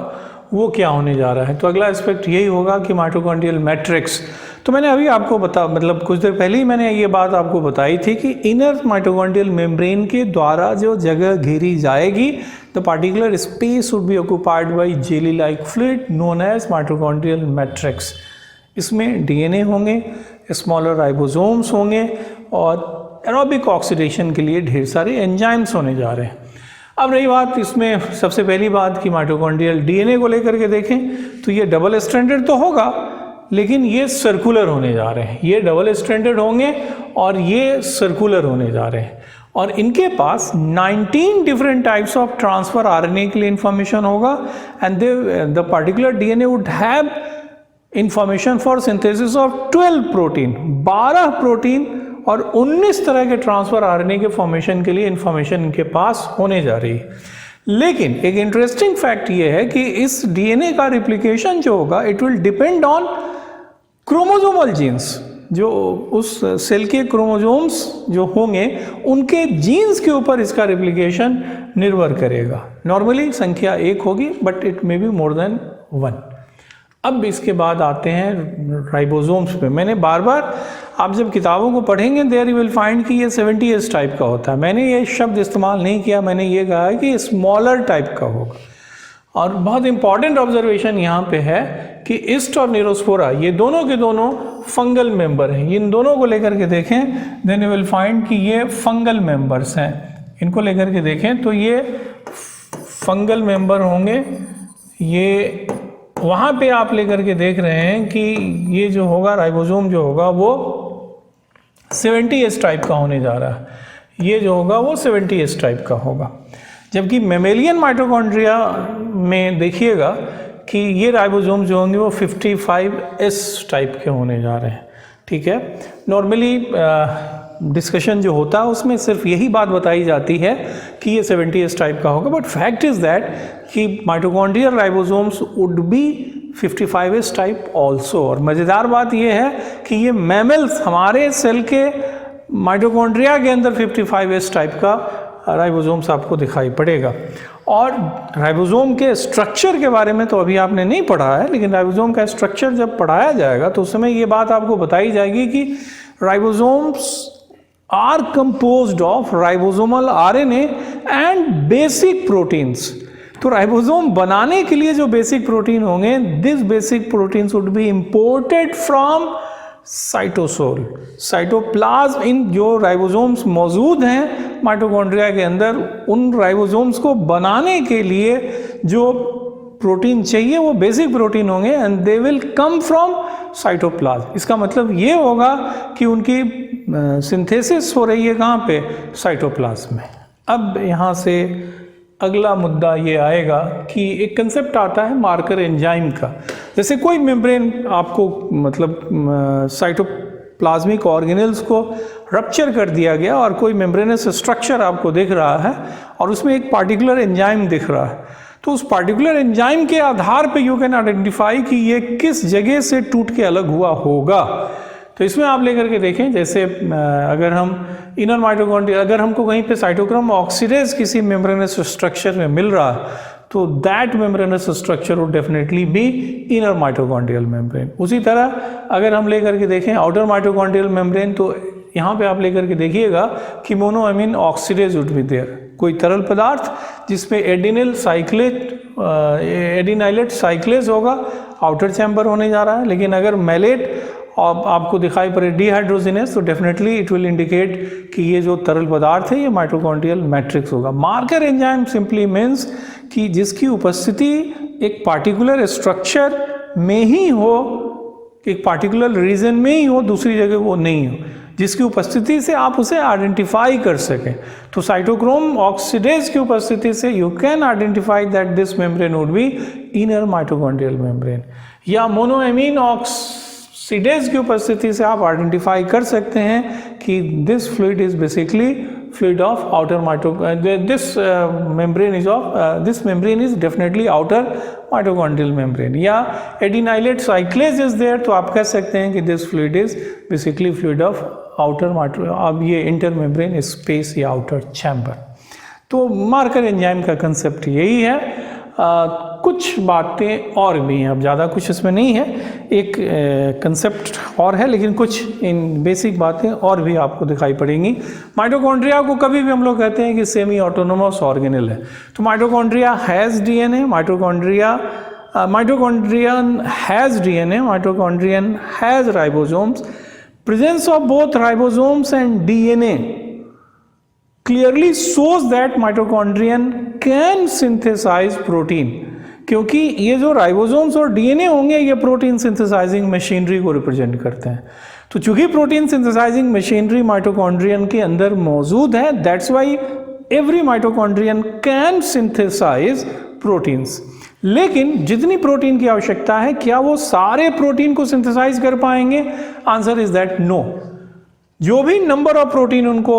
वो क्या होने जा रहा है, तो अगला एस्पेक्ट यही होगा कि माइटोकॉन्ड्रियल मैट्रिक्स। तो मैंने अभी आपको मतलब कुछ देर पहले ही मैंने ये बात आपको बताई थी कि इनर माइटोकॉन्ड्रियल मेम्ब्रेन के द्वारा जो जगह घेरी जाएगी, the particular space would be occupied by jelly like fluid known as mitochondrial matrix. इसमें डीएनए होंगे, स्मॉलर राइबोसोम्स होंगे और एरोबिक ऑक्सीडेशन के लिए ढेर सारे एंजाइम्स होने जा रहे हैं। अब रही बात इसमें सबसे पहली बात कि माइटोकॉन्ड्रियल डीएनए को लेकर के देखें तो ये डबल स्ट्रैंडेड तो होगा, लेकिन ये सर्कुलर होने जा रहे हैं। ये डबल स्ट्रैंडेड होंगे और ये सर्कुलर होने जा रहे हैं, और इनके पास 19 different types of transfer RNA के लिए इंफॉर्मेशन होगा, and the particular DNA would have information for synthesis of 12 protein, 12 protein और 19 तरह के ट्रांसफर आरएनए के फॉर्मेशन के लिए इंफॉर्मेशन इनके पास होने जा रही है। लेकिन एक इंटरेस्टिंग फैक्ट ये है कि इस डीएनए का रिप्लिकेशन जो होगा it will depend on chromosomal genes. जो उस सेल के क्रोमोसोम्स जो होंगे उनके जीन्स के ऊपर इसका रिप्लिकेशन निर्भर करेगा। नॉर्मली संख्या 1 होगी, but it may be more than 1। अब इसके बाद आते हैं राइबोसोम्स पे। मैंने बार बार आप जब किताबों को पढ़ेंगे देयर यू विल फाइंड कि ये 70s टाइप का होता है। मैंने ये शब्द इस्तेमाल नहीं किया, मैंने ये कहा है कि स्मॉलर टाइप का होगा। और बहुत इंपॉर्टेंट ऑब्जर्वेशन यहाँ पे है कि ईस्ट और न्यूरोस्पोरा ये दोनों के दोनों फंगल मेंबर हैं। इन दोनों को लेकर के देखें देन यू विल फाइंड कि ये फंगल मेंबर्स हैं। इनको लेकर के देखें तो ये फंगल मेंबर होंगे। ये वहाँ पे आप लेकर के देख रहे हैं कि ये जो होगा राइबोसोम जो होगा वो 70s टाइप का होने जा रहा है। ये जो होगा वो 70s टाइप का होगा, जबकि मेमेलियन माइटोकॉन्ड्रिया में देखिएगा कि ये राइबोसोम जो होंगे वो 55S टाइप के होने जा रहे हैं। ठीक है, नॉर्मली डिस्कशन जो होता है उसमें सिर्फ यही बात बताई जाती है कि ये 70s टाइप का होगा, बट फैक्ट इज दैट कि mitochondrial ribosomes would be 55S type also. और मज़ेदार बात ये है कि ये मैमल्स हमारे सेल के माइटोकॉन्ड्रिया के अंदर 55S टाइप का राइबोसोम्स आपको दिखाई पड़ेगा। और राइबोसोम के स्ट्रक्चर के बारे में तो अभी आपने नहीं पढ़ा है, लेकिन राइबोसोम का स्ट्रक्चर जब पढ़ाया जाएगा तो उस समय ये बात आपको बताई जाएगी कि ribosomes are composed of ribosomal RNA and basic proteins। तो राइबोसोम बनाने के लिए जो बेसिक प्रोटीन होंगे, this basic proteins would be imported from cytosol, cytoplasm. इन जो राइबोसोम्स मौजूद हैं माइटोकॉन्ड्रिया के अंदर, उन राइबोसोम्स को बनाने के लिए जो प्रोटीन चाहिए वो बेसिक प्रोटीन होंगे, and they will come from cytoplasm. इसका मतलब ये होगा कि उनकी सिंथेसिस हो रही है कहाँ पे, साइटोप्लाज्म में। अब यहाँ से अगला मुद्दा ये आएगा कि एक कंसेप्ट आता है मार्कर एंजाइम का। जैसे कोई मेम्ब्रेन आपको मतलब साइटोप्लाज्मिक ऑर्गेनेल्स को रप्चर कर दिया गया और कोई मेम्ब्रेनस स्ट्रक्चर आपको दिख रहा है और उसमें एक पार्टिकुलर एंजाइम दिख रहा है, तो उस पार्टिकुलर एंजाइम के आधार पे यू कैन आइडेंटिफाई कि ये किस जगह से टूट के अलग हुआ होगा। तो इसमें आप लेकर के देखें, जैसे अगर हम इनर माइटोकॉन्ड्रिया, अगर हमको कहीं पे साइटोक्रोम ऑक्सीडेज किसी मेम्ब्रेनस स्ट्रक्चर में मिल रहा है तो that membranous structure would definitely be inner mitochondrial membrane. उसी तरह अगर हम लेकर के देखें आउटर माइटोकॉन्ड्रियल मेम्ब्रेन, तो यहाँ पे आप लेकर के देखिएगा कि monoamine oxidase would be there. कोई तरल पदार्थ जिसमें एडिनाइलेट साइक्लेज होगा, आउटर चैम्बर होने जा रहा है। लेकिन अगर मैलेट आपको दिखाई पड़े डिहाइड्रोजिनेस, तो डेफिनेटली इट विल इंडिकेट कि ये जो तरल पदार्थ है ये माइटोकॉन्ड्रियल मैट्रिक्स होगा। मार्कर एंजाइम सिंपली मीन्स कि जिसकी उपस्थिति एक पार्टिकुलर स्ट्रक्चर में ही हो, एक पार्टिकुलर रीजन में ही हो, दूसरी जगह वो नहीं हो, जिसकी उपस्थिति से आप उसे आइडेंटिफाई कर सकें। तो साइटोक्रोम ऑक्सीडेज की उपस्थिति से you can identify that this membrane would B inner mitochondrial membrane, या मोनोएमीन ऑक्सीडेज की उपस्थिति से आप आइडेंटिफाई कर सकते हैं कि this fluid is basically fluid of outer this membrane is definitely outer mitochondrial membrane, या adenylate cyclase is there, तो आप कह सकते हैं कि this fluid is basically fluid of outer अब ये इंटर मेम्ब्रेन स्पेस या आउटर चैम्बर। तो मार्कर एंजाइम का कंसेप्ट यही है। कुछ बातें और भी हैं, अब ज़्यादा कुछ इसमें नहीं है, एक कंसेप्ट और है, लेकिन कुछ इन बेसिक बातें और भी आपको दिखाई पड़ेंगी। माइटोकॉन्ड्रिया को कभी भी हम लोग कहते हैं कि सेमी ऑटोनोमस ऑर्गेनेल है। तो mitochondria has DNA, mitochondrion has DNA, mitochondrion has ribosomes. Presence of both ribosomes and DNA clearly shows that mitochondrion can synthesize protein, क्योंकि ये जो राइबोसोम्स और डीएनए होंगे ये प्रोटीन सिंथेसाइजिंग मशीनरी को रिप्रेजेंट करते हैं। तो चूंकि प्रोटीन सिंथेसाइजिंग मशीनरी माइटोकॉन्ड्रियन के अंदर मौजूद है, that's why every mitochondrion can synthesize proteins. लेकिन जितनी प्रोटीन की आवश्यकता है, क्या वो सारे प्रोटीन को सिंथेसाइज कर पाएंगे? Answer is that no. जो भी नंबर ऑफ प्रोटीन उनको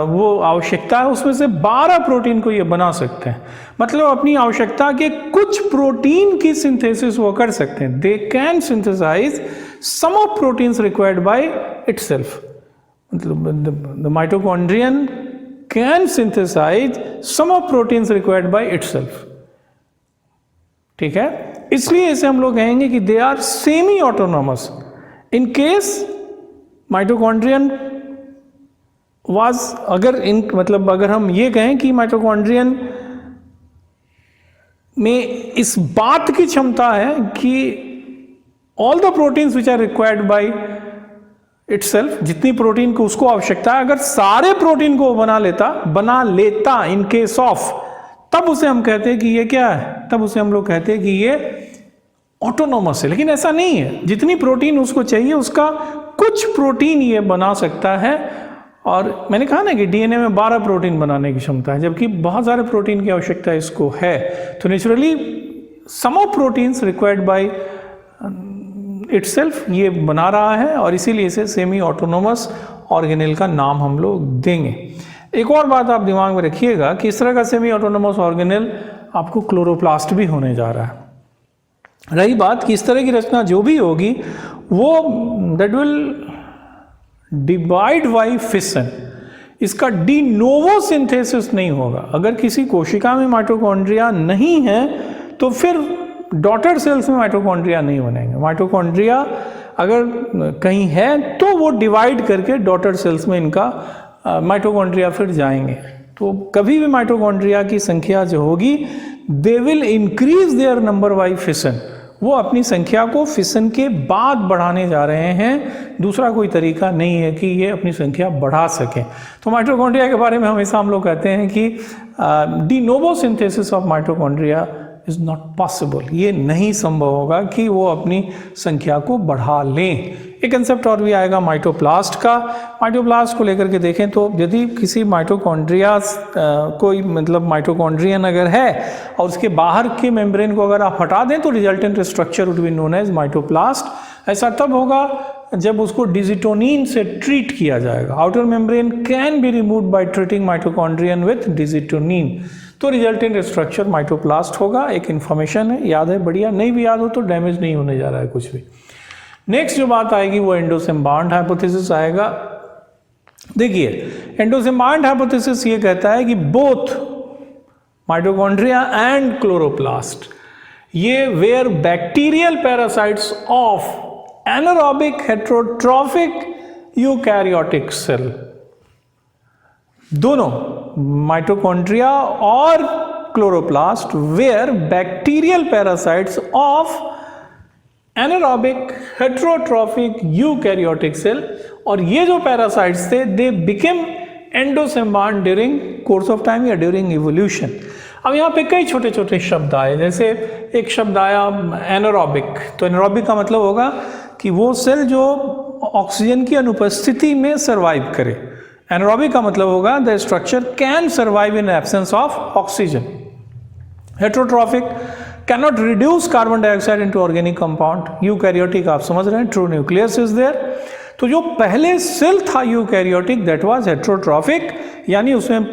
वो आवश्यकता है, उसमें से 12 प्रोटीन को ये बना सकते हैं। मतलब अपनी आवश्यकता के कुछ प्रोटीन की सिंथेसिस वो कर सकते हैं। They can synthesise some of proteins required by itself. मतलब the mitochondrion can synthesise some of proteins required by itself. ठीक है, इसलिए इसे हम लोग कहेंगे कि they are semi autonomous. In case mitochondrion was, अगर हम ये कहें कि माइटोकॉन्ड्रियन में इस बात की क्षमता है कि all the proteins which are required by itself, जितनी प्रोटीन को उसको आवश्यकता है, अगर सारे प्रोटीन को बना लेता इन केस ऑफ, तब उसे हम कहते हैं कि ये क्या है, तब उसे हम लोग कहते हैं कि ये ऑटोनोमस है। लेकिन ऐसा नहीं है, जितनी प्रोटीन उसको चाहिए उसका कुछ प्रोटीन ये बना सकता है। और मैंने कहा ना कि डीएनए में 12 प्रोटीन बनाने की क्षमता है, जबकि बहुत सारे प्रोटीन की आवश्यकता इसको है। तो naturally some of proteins required by itself ये बना रहा है, और इसीलिए इसे सेमी ऑटोनोमस ऑर्गेनेल का नाम हम लोग देंगे। एक और बात आप दिमाग में रखिएगा कि इस तरह का सेमी ऑटोनोमस ऑर्गेनेल आपको क्लोरोप्लास्ट भी होने जा रहा है। रही बात कि इस तरह की रचना जो भी होगी वो that will divide by fission, इसका डी नोवो सिंथेसिस नहीं होगा। अगर किसी कोशिका में माइटोकॉन्ड्रिया नहीं है तो फिर डॉटर सेल्स में माइटोकॉन्ड्रिया नहीं बनेंगे। माइटोकॉन्ड्रिया अगर कहीं है तो वो डिवाइड करके डॉटर सेल्स में इनका माइटोकॉन्ड्रिया फिर जाएंगे। तो कभी भी माइटोकॉन्ड्रिया की संख्या जो होगी, they will increase their number by fission. वो अपनी संख्या को फिशन के बाद बढ़ाने जा रहे हैं, दूसरा कोई तरीका नहीं है कि ये अपनी संख्या बढ़ा सकें। तो माइटोकॉन्ड्रिया के बारे में हमेशा हम लोग कहते हैं कि de novo synthesis of mitochondria is not possible. ये नहीं संभव होगा कि वो अपनी संख्या को बढ़ा लें। एक कंसेप्ट और भी आएगा माइटोप्लास्ट का। माइटोप्लास्ट को लेकर के देखें तो यदि किसी माइटोकॉन्ड्रिया कोई मतलब माइटोकॉन्ड्रियन अगर है और उसके बाहर के मेम्ब्रेन को अगर आप हटा दें तो resultant structure would be known as mitoplast. ऐसा तब होगा जब उसको डिजिटोनिन से ट्रीट किया जाएगा। Outer membrane can be removed by treating mitochondrion with digitonin, तो रिजल्टेंट स्ट्रक्चर माइटोप्लास्ट होगा। एक इन्फॉर्मेशन है, याद है, बढ़िया। नहीं भी याद हो तो डैमेज नहीं होने जा रहा है कुछ भी। नेक्स्ट जो बात आएगी वो एंडोसिम्बार्ड हाइपोथेसिस आएगा। देखिए, एंडोसिम्बार्ड हाइपोथेसिस ये कहता है कि बोथ माइटोकॉन्ड्रिया एंड क्लोरोप्लास्ट ये were bacterial parasites of anaerobic heterotrophic eukaryotic cell, दोनों माइटोकॉन्ड्रिया और chloroplast were bacterial parasites of anaerobic heterotrophic eukaryotic cell, और ये जो पैरासाइट्स थे they became endosymbiont during course of time या ड्यूरिंग इवोल्यूशन। अब यहाँ पे कई छोटे छोटे शब्द आए, जैसे एक शब्द आया एनारोबिक। तो एनारोबिक का मतलब होगा कि वो सेल जो ऑक्सीजन की अनुपस्थिति में सर्वाइव करे। एनारोबिक का मतलब होगा the structure can survive in absence of oxygen. Heterotrophic cannot reduce carbon dioxide into organic compound। Eukaryotic आप समझ रहे हैं, ट्रू न्यूक्लियस इज देयर। तो जो पहले सेल था यूकैरियोटिक दैट वाज हेटेरोट्रॉफिक, यानी उसमें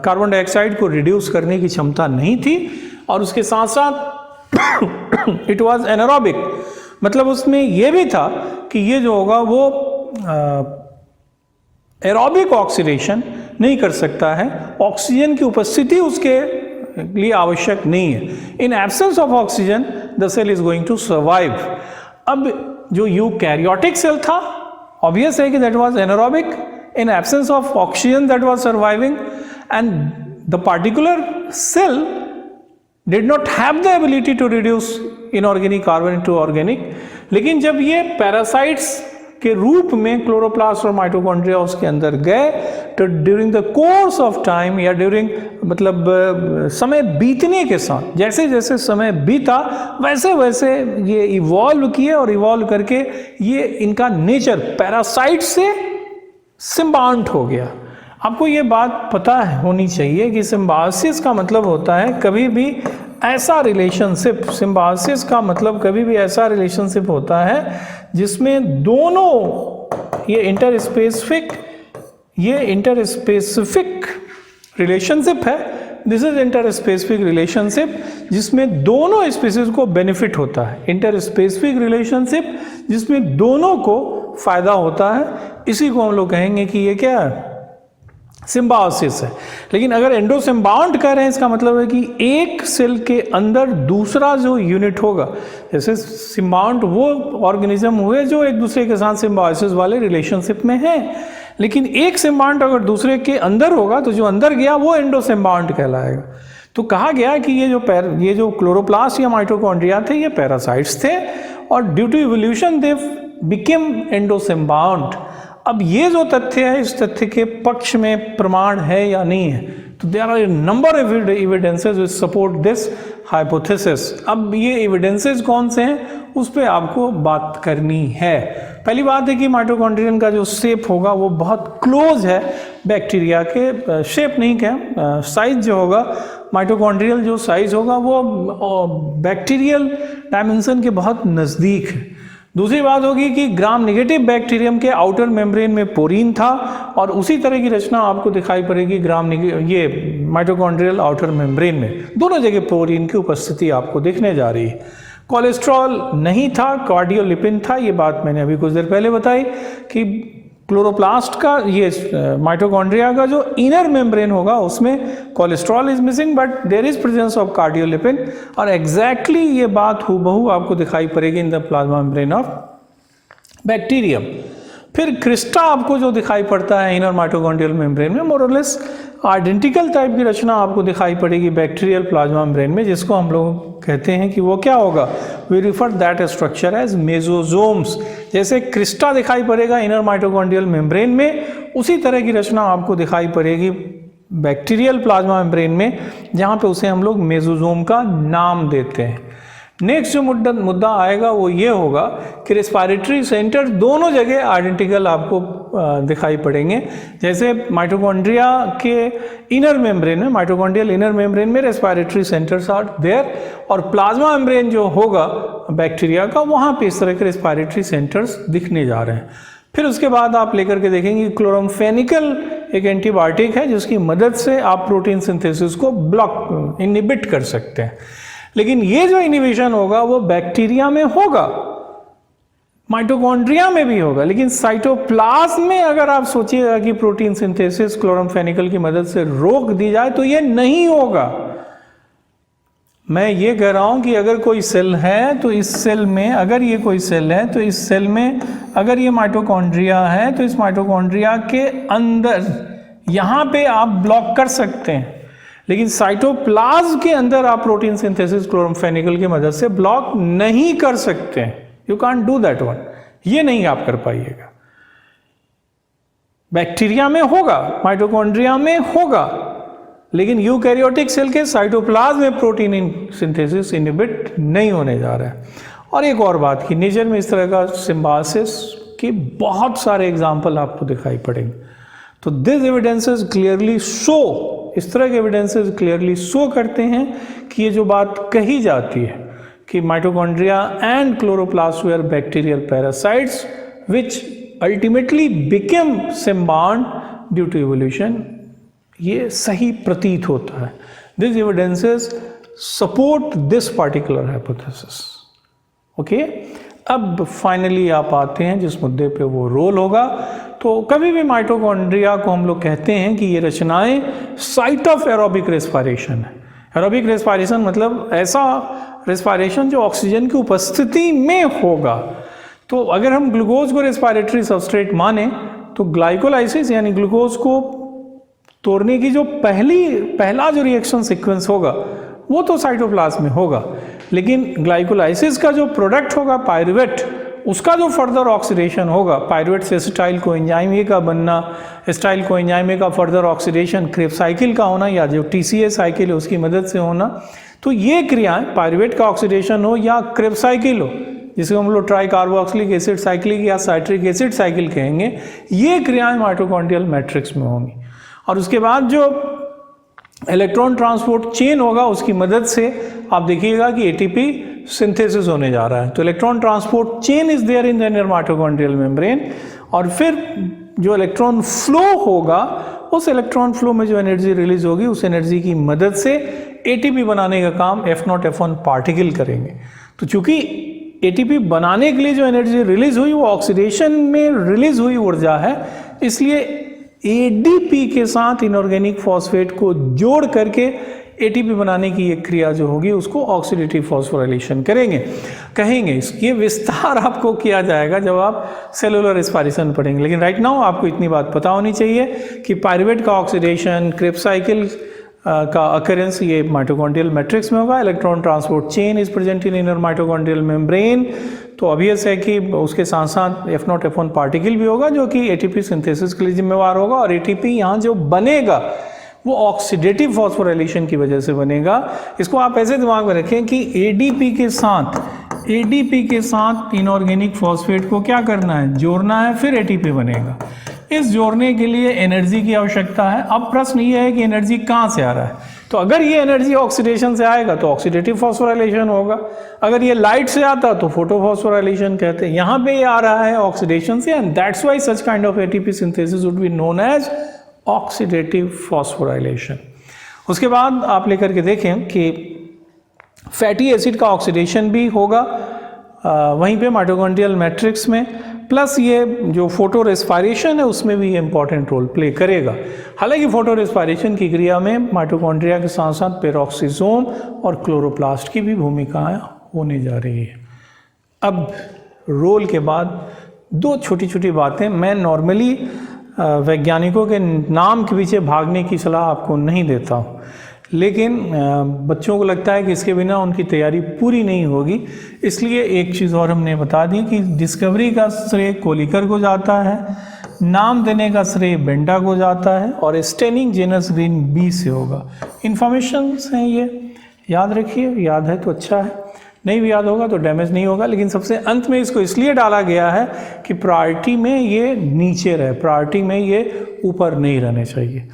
कार्बन डाइऑक्साइड को रिड्यूस करने की क्षमता नहीं थी, और उसके साथ साथ इट वाज एनारोबिक, मतलब उसमें यह भी था कि ये जो होगा वो एरोबिक ऑक्सीडेशन नहीं कर सकता है, ऑक्सीजन की उपस्थिति उसके लिए आवश्यक नहीं है। In absence of oxygen the cell is going to survive. अब जो यूकैरियोटिक सेल था, ऑब्वियस है कि that was anaerobic, in absence of oxygen that was surviving, and the particular cell did not have the ability to reduce inorganic carbon into organic. लेकिन जब ये parasites के रूप में क्लोरोप्लास्ट और माइटोकॉन्ड्रिया उसके अंदर गए, तो during the course of time या ड्यूरिंग मतलब समय बीतने के साथ, जैसे जैसे समय बीता वैसे वैसे ये इवॉल्व किए, और इवॉल्व करके ये इनका नेचर पैरासाइट से सिम्बायोंट हो गया। आपको ये बात पता होनी चाहिए कि सिम्बायोसिस का मतलब होता है कभी भी ऐसा रिलेशनशिप, सिम्बायोसिस का मतलब कभी भी ऐसा रिलेशनशिप होता है जिसमें दोनों ये इंटरस्पेसिफिक रिलेशनशिप है। दिस इज इंटरस्पेसिफिक रिलेशनशिप जिसमें दोनों स्पीसीज को बेनिफिट होता है, इंटरस्पेसिफिक रिलेशनशिप जिसमें दोनों को फायदा होता है। इसी को हम लोग कहेंगे कि ये क्या है, सिम्बायोसिस है। लेकिन अगर एंडोसिम्बायोंट कह रहे हैं, इसका मतलब है कि एक सेल के अंदर दूसरा जो यूनिट होगा, जैसे सिम्बायोंट वो ऑर्गेनिज्म हुए जो एक दूसरे के साथ सिम्बायोसिस वाले रिलेशनशिप में है, लेकिन एक सिम्बायोंट अगर दूसरे के अंदर होगा तो जो अंदर गया वो एंडोसिम्बायोंट कहलाएगा। तो कहा गया कि ये जो क्लोरोप्लास्ट या माइटोकॉन्ड्रिया थे ये पैरासाइट्स थे, और due to evolution they became endosymbiont. अब ये जो तथ्य है, इस तथ्य के पक्ष में प्रमाण है या नहीं है, तो there are number of evidences which support this hypothesis. अब ये एविडेंसेस कौन से हैं उस पर आपको बात करनी है। पहली बात है कि माइटोकॉन्ड्रियन का जो शेप होगा वो बहुत क्लोज है बैक्टीरिया के, शेप नहीं क्या, साइज जो होगा, माइटोकॉन्ड्रियल जो साइज होगा वो बैक्टीरियल डायमेंशन के बहुत नज़दीक है। दूसरी बात होगी कि ग्राम नेगेटिव बैक्टीरियम के आउटर मेम्ब्रेन में पोरीन था, और उसी तरह की रचना आपको दिखाई पड़ेगी ये माइटोकॉन्ड्रियल आउटर मेम्ब्रेन में, दोनों जगह पोरीन की उपस्थिति आपको दिखने जा रही है। कोलेस्ट्रॉल नहीं था, कार्डियोलिपिन था, ये बात मैंने अभी कुछ देर पहले बताई कि क्लोरोप्लास्ट का ये माइटोकॉन्ड्रिया का जो इनर मेम्ब्रेन होगा उसमें cholesterol is missing, but there is presence of cardiolipin, और एग्जैक्टली ये बात हूबहू आपको दिखाई पड़ेगी in the plasma membrane of bacterium. फिर क्रिस्टा आपको जो दिखाई पड़ता है इनर माइटोकॉन्ड्रियल मेम्ब्रेन में, मोरलेस आइडेंटिकल टाइप की रचना आपको दिखाई पड़ेगी बैक्टीरियल प्लाज्मा मेम्ब्रेन में, जिसको हम लोग कहते हैं कि वो क्या होगा, we refer that structure as mesosomes. जैसे क्रिस्टा दिखाई पड़ेगा इनर माइटोकॉन्ड्रियल मेम्ब्रेन में, उसी तरह की रचना आपको दिखाई पड़ेगी बैक्टीरियल प्लाज्मा मेम्ब्रेन में, जहाँ पे उसे हम लोग मेसोजोम का नाम देते हैं। नेक्स्ट जो मुद्दा आएगा वो ये होगा कि रेस्पिरेटरी सेंटर दोनों जगह आइडेंटिकल आपको दिखाई पड़ेंगे। जैसे माइटोकॉन्ड्रिया के इनर मेम्ब्रेन में, माइटोकॉन्ड्रियल इनर मेम्ब्रेन में रेस्पिरेटरी सेंटर्स आर देयर, और प्लाज्मा मेम्ब्रेन जो होगा बैक्टीरिया का, वहाँ पे इस तरह के रेस्पिरेटरी सेंटर्स दिखने जा रहे हैं। फिर उसके बाद आप लेकर के देखेंगे क्लोरमफेनिकल एक एंटीबायोटिक है जिसकी मदद से आप प्रोटीन सिंथेसिस को ब्लॉक इनहिबिट कर सकते हैं। लेकिन ये जो इनिबिशन होगा वो बैक्टीरिया में होगा, माइटोकॉन्ड्रिया में भी होगा, लेकिन साइटोप्लाज्म में अगर आप सोचिएगा कि प्रोटीन सिंथेसिस क्लोरमफेनिकल की मदद से रोक दी जाए तो ये नहीं होगा। मैं ये कह रहा हूं कि अगर कोई सेल है तो इस सेल में, अगर ये कोई सेल है तो इस सेल में अगर ये माइटोकॉन्ड्रिया है तो इस माइटोकॉन्ड्रिया के अंदर यहां पे आप ब्लॉक कर सकते हैं, लेकिन साइटोप्लाज्म के अंदर आप प्रोटीन सिंथेसिस क्लोरमफेनिकल की मदद से ब्लॉक नहीं कर सकते हैं। You can't do that one, ये नहीं आप कर पाइएगा। बैक्टीरिया में होगा, माइटोकॉन्ड्रिया में होगा, लेकिन यूकैरियोटिक सेल के साइटोप्लाज्म में प्रोटीन सिंथेसिस इनहिबिट नहीं होने जा रहा है। और एक और बात की, नेचर में इस तरह का सिम्बायोसिस के बहुत सारे एग्जाम्पल आपको दिखाई पड़ेंगे। तो दिस एविडेंसेस क्लियरली शो, इस तरह के एविडेंसेस क्लियरली शो करते हैं कि ये जो बात कही जाती है कि mitochondria and chloroplast were bacterial parasites which ultimately became symbiont due to evolution, ये सही प्रतीत होता है। This evidences support this particular hypothesis. Okay, अब फाइनली आप आते हैं जिस मुद्दे पे वो रोल होगा। तो कभी भी माइटोकॉन्ड्रिया को हम लोग कहते हैं कि ये रचनाएं साइट ऑफ एरोबिक रेस्पिरेशन है। एरोबिक रेस्पिरेशन मतलब ऐसा रेस्पिरेशन जो ऑक्सीजन की उपस्थिति में होगा। तो अगर हम ग्लूकोज को रेस्पिरेटरी सबस्ट्रेट माने तो ग्लाइकोलाइसिस यानी ग्लूकोज को तोड़ने की जो पहला जो रिएक्शन सीक्वेंस होगा वो तो साइटोप्लाज्म में होगा, लेकिन ग्लाइकोलाइसिस का जो प्रोडक्ट होगा पायरुवेट, उसका जो फर्दर ऑक्सीडेशन होगा, पायरुवेट से एसिटाइल कोएंजाइम ए का बनना, एसिटाइल कोएंजाइम ए का फर्दर ऑक्सीडेशन क्रेब्स साइकिल का होना या जो टीसीए साइकिल है उसकी मदद से होना। तो ये क्रियाएं पायरुवेट का ऑक्सीडेशन हो या क्रेब्स साइकिल हो, जिसको हम लोग ट्राई कार्बोक्सिलिक एसिड साइक्लिक या साइट्रिक एसिड साइकिल कहेंगे, ये क्रियाएं माइटोकॉन्ड्रियल मैट्रिक्स में होंगी। और उसके बाद जो इलेक्ट्रॉन ट्रांसपोर्ट चेन होगा उसकी मदद से आप देखिएगा कि एटीपी सिंथेसिस होने जा रहा है। तो electron transport chain is there in the inner mitochondrial membrane, और फिर जो इलेक्ट्रॉन फ्लो होगा उस इलेक्ट्रॉन फ्लो में जो एनर्जी रिलीज होगी उस एनर्जी की मदद से एटीपी बनाने का काम F0 F1 पार्टिकल करेंगे। तो चूंकि एटीपी बनाने के लिए जो एनर्जी रिलीज हुई वो ऑक्सीडेशन में रिलीज हुई ऊर्जा है, इसलिए एडीपी के साथ इनऑर्गेनिक फॉस्फेट को जोड़ करके एटीपी बनाने की एक क्रिया जो होगी उसको ऑक्सीडेटिव फॉस्फोराइलेशन कहेंगे। इसके विस्तार आपको किया जाएगा जब आप सेलुलर रेस्पिरेशन पढ़ेंगे, लेकिन राइट नाउ आपको इतनी बात पता होनी चाहिए कि पायरुवेट का ऑक्सीडेशन, क्रेब्स साइकिल का अकरेंस ये माइटोकॉन्ड्रियल मैट्रिक्स में होगा। Electron transport chain is present in inner mitochondrial membrane. तो ऑब्वियस है कि उसके साथ साथ F0 F1 पार्टिकल भी होगा जो कि एटीपी सिंथेसिस के लिए जिम्मेवार होगा, और एटीपी यहाँ जो बनेगा वो ऑक्सीडेटिव फॉस्फोराइलेशन की वजह से बनेगा। इसको आप ऐसे दिमाग में रखें कि एडीपी के साथ इनऑर्गेनिक फॉस्फेट को क्या करना है, जोड़ना है, फिर एटीपी बनेगा। इस जोड़ने के लिए एनर्जी की आवश्यकता है। अब प्रश्न ये है कि एनर्जी कहाँ से आ रहा है। तो अगर ये एनर्जी ऑक्सीडेशन से आएगा तो ऑक्सीडेटिव फॉस्फोराइलेशन होगा, अगर ये लाइट से आता तो फोटोफॉस्फोराइलेशन कहते हैं। यहाँ पे ये आ रहा है ऑक्सीडेशन से, and that's why such kind of ATP synthesis would be known as oxidative phosphorylation. उसके बाद आप लेकर के देखें कि फैटी एसिड का ऑक्सीडेशन भी होगा वहीं पे माइटोकॉन्ड्रियल मैट्रिक्स में, प्लस ये जो फोटो रेस्पिरेशन है उसमें भी ये इंपॉर्टेंट रोल प्ले करेगा। हालांकि फोटो रेस्पिरेशन की क्रिया में माइटोकॉन्ड्रिया के साथ साथ पेरोक्सीसोम और क्लोरोप्लास्ट की भी भूमिकाएं होने जा रही है। अब रोल के बाद दो छोटी छोटी बातें, मैं नॉर्मली वैज्ञानिकों के नाम के पीछे भागने की सलाह आपको नहीं देता हूँ, लेकिन बच्चों को लगता है कि इसके बिना उनकी तैयारी पूरी नहीं होगी, इसलिए एक चीज़ और हमने बता दी कि डिस्कवरी का श्रेय कोलिकर को जाता है, नाम देने का श्रेय बेंडा को जाता है, और स्टेनिंग जेनस ग्रीन बी से होगा। इन्फॉर्मेशन हैं ये, याद रखिए, याद है तो अच्छा है, नहीं भी याद होगा तो डैमेज नहीं होगा। लेकिन सबसे अंत में इसको इसलिए डाला गया है कि प्रायोरिटी में ये नीचे रहे, प्रायोरिटी में ये ऊपर नहीं रहने चाहिए।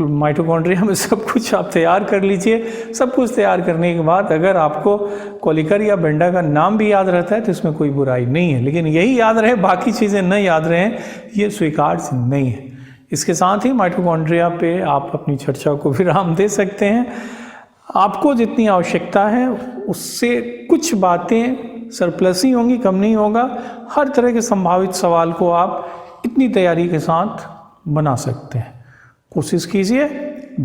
माइटोकॉन्ड्रिया में सब कुछ आप तैयार कर लीजिए। सब कुछ तैयार करने के बाद अगर आपको कोलिकर या बेंडा का नाम भी याद रहता है तो इसमें कोई बुराई नहीं है, लेकिन यही याद रहे, बाकी चीज़ें न याद रहें, ये स्वीकार्य नहीं है। इसके साथ ही माइटोकॉन्ड्रिया पे आप अपनी चर्चा को विराम दे सकते हैं। आपको जितनी आवश्यकता है उससे कुछ बातें सरप्लस ही होंगी, कम नहीं होगा। हर तरह के संभावित सवाल को आप इतनी तैयारी के साथ बना सकते हैं। कोशिश कीजिए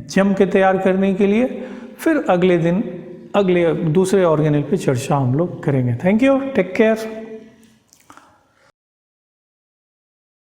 जम के तैयार करने के लिए, फिर अगले दिन दूसरे ऑर्गेनल पे चर्चा हम लोग करेंगे। Thank you, take care.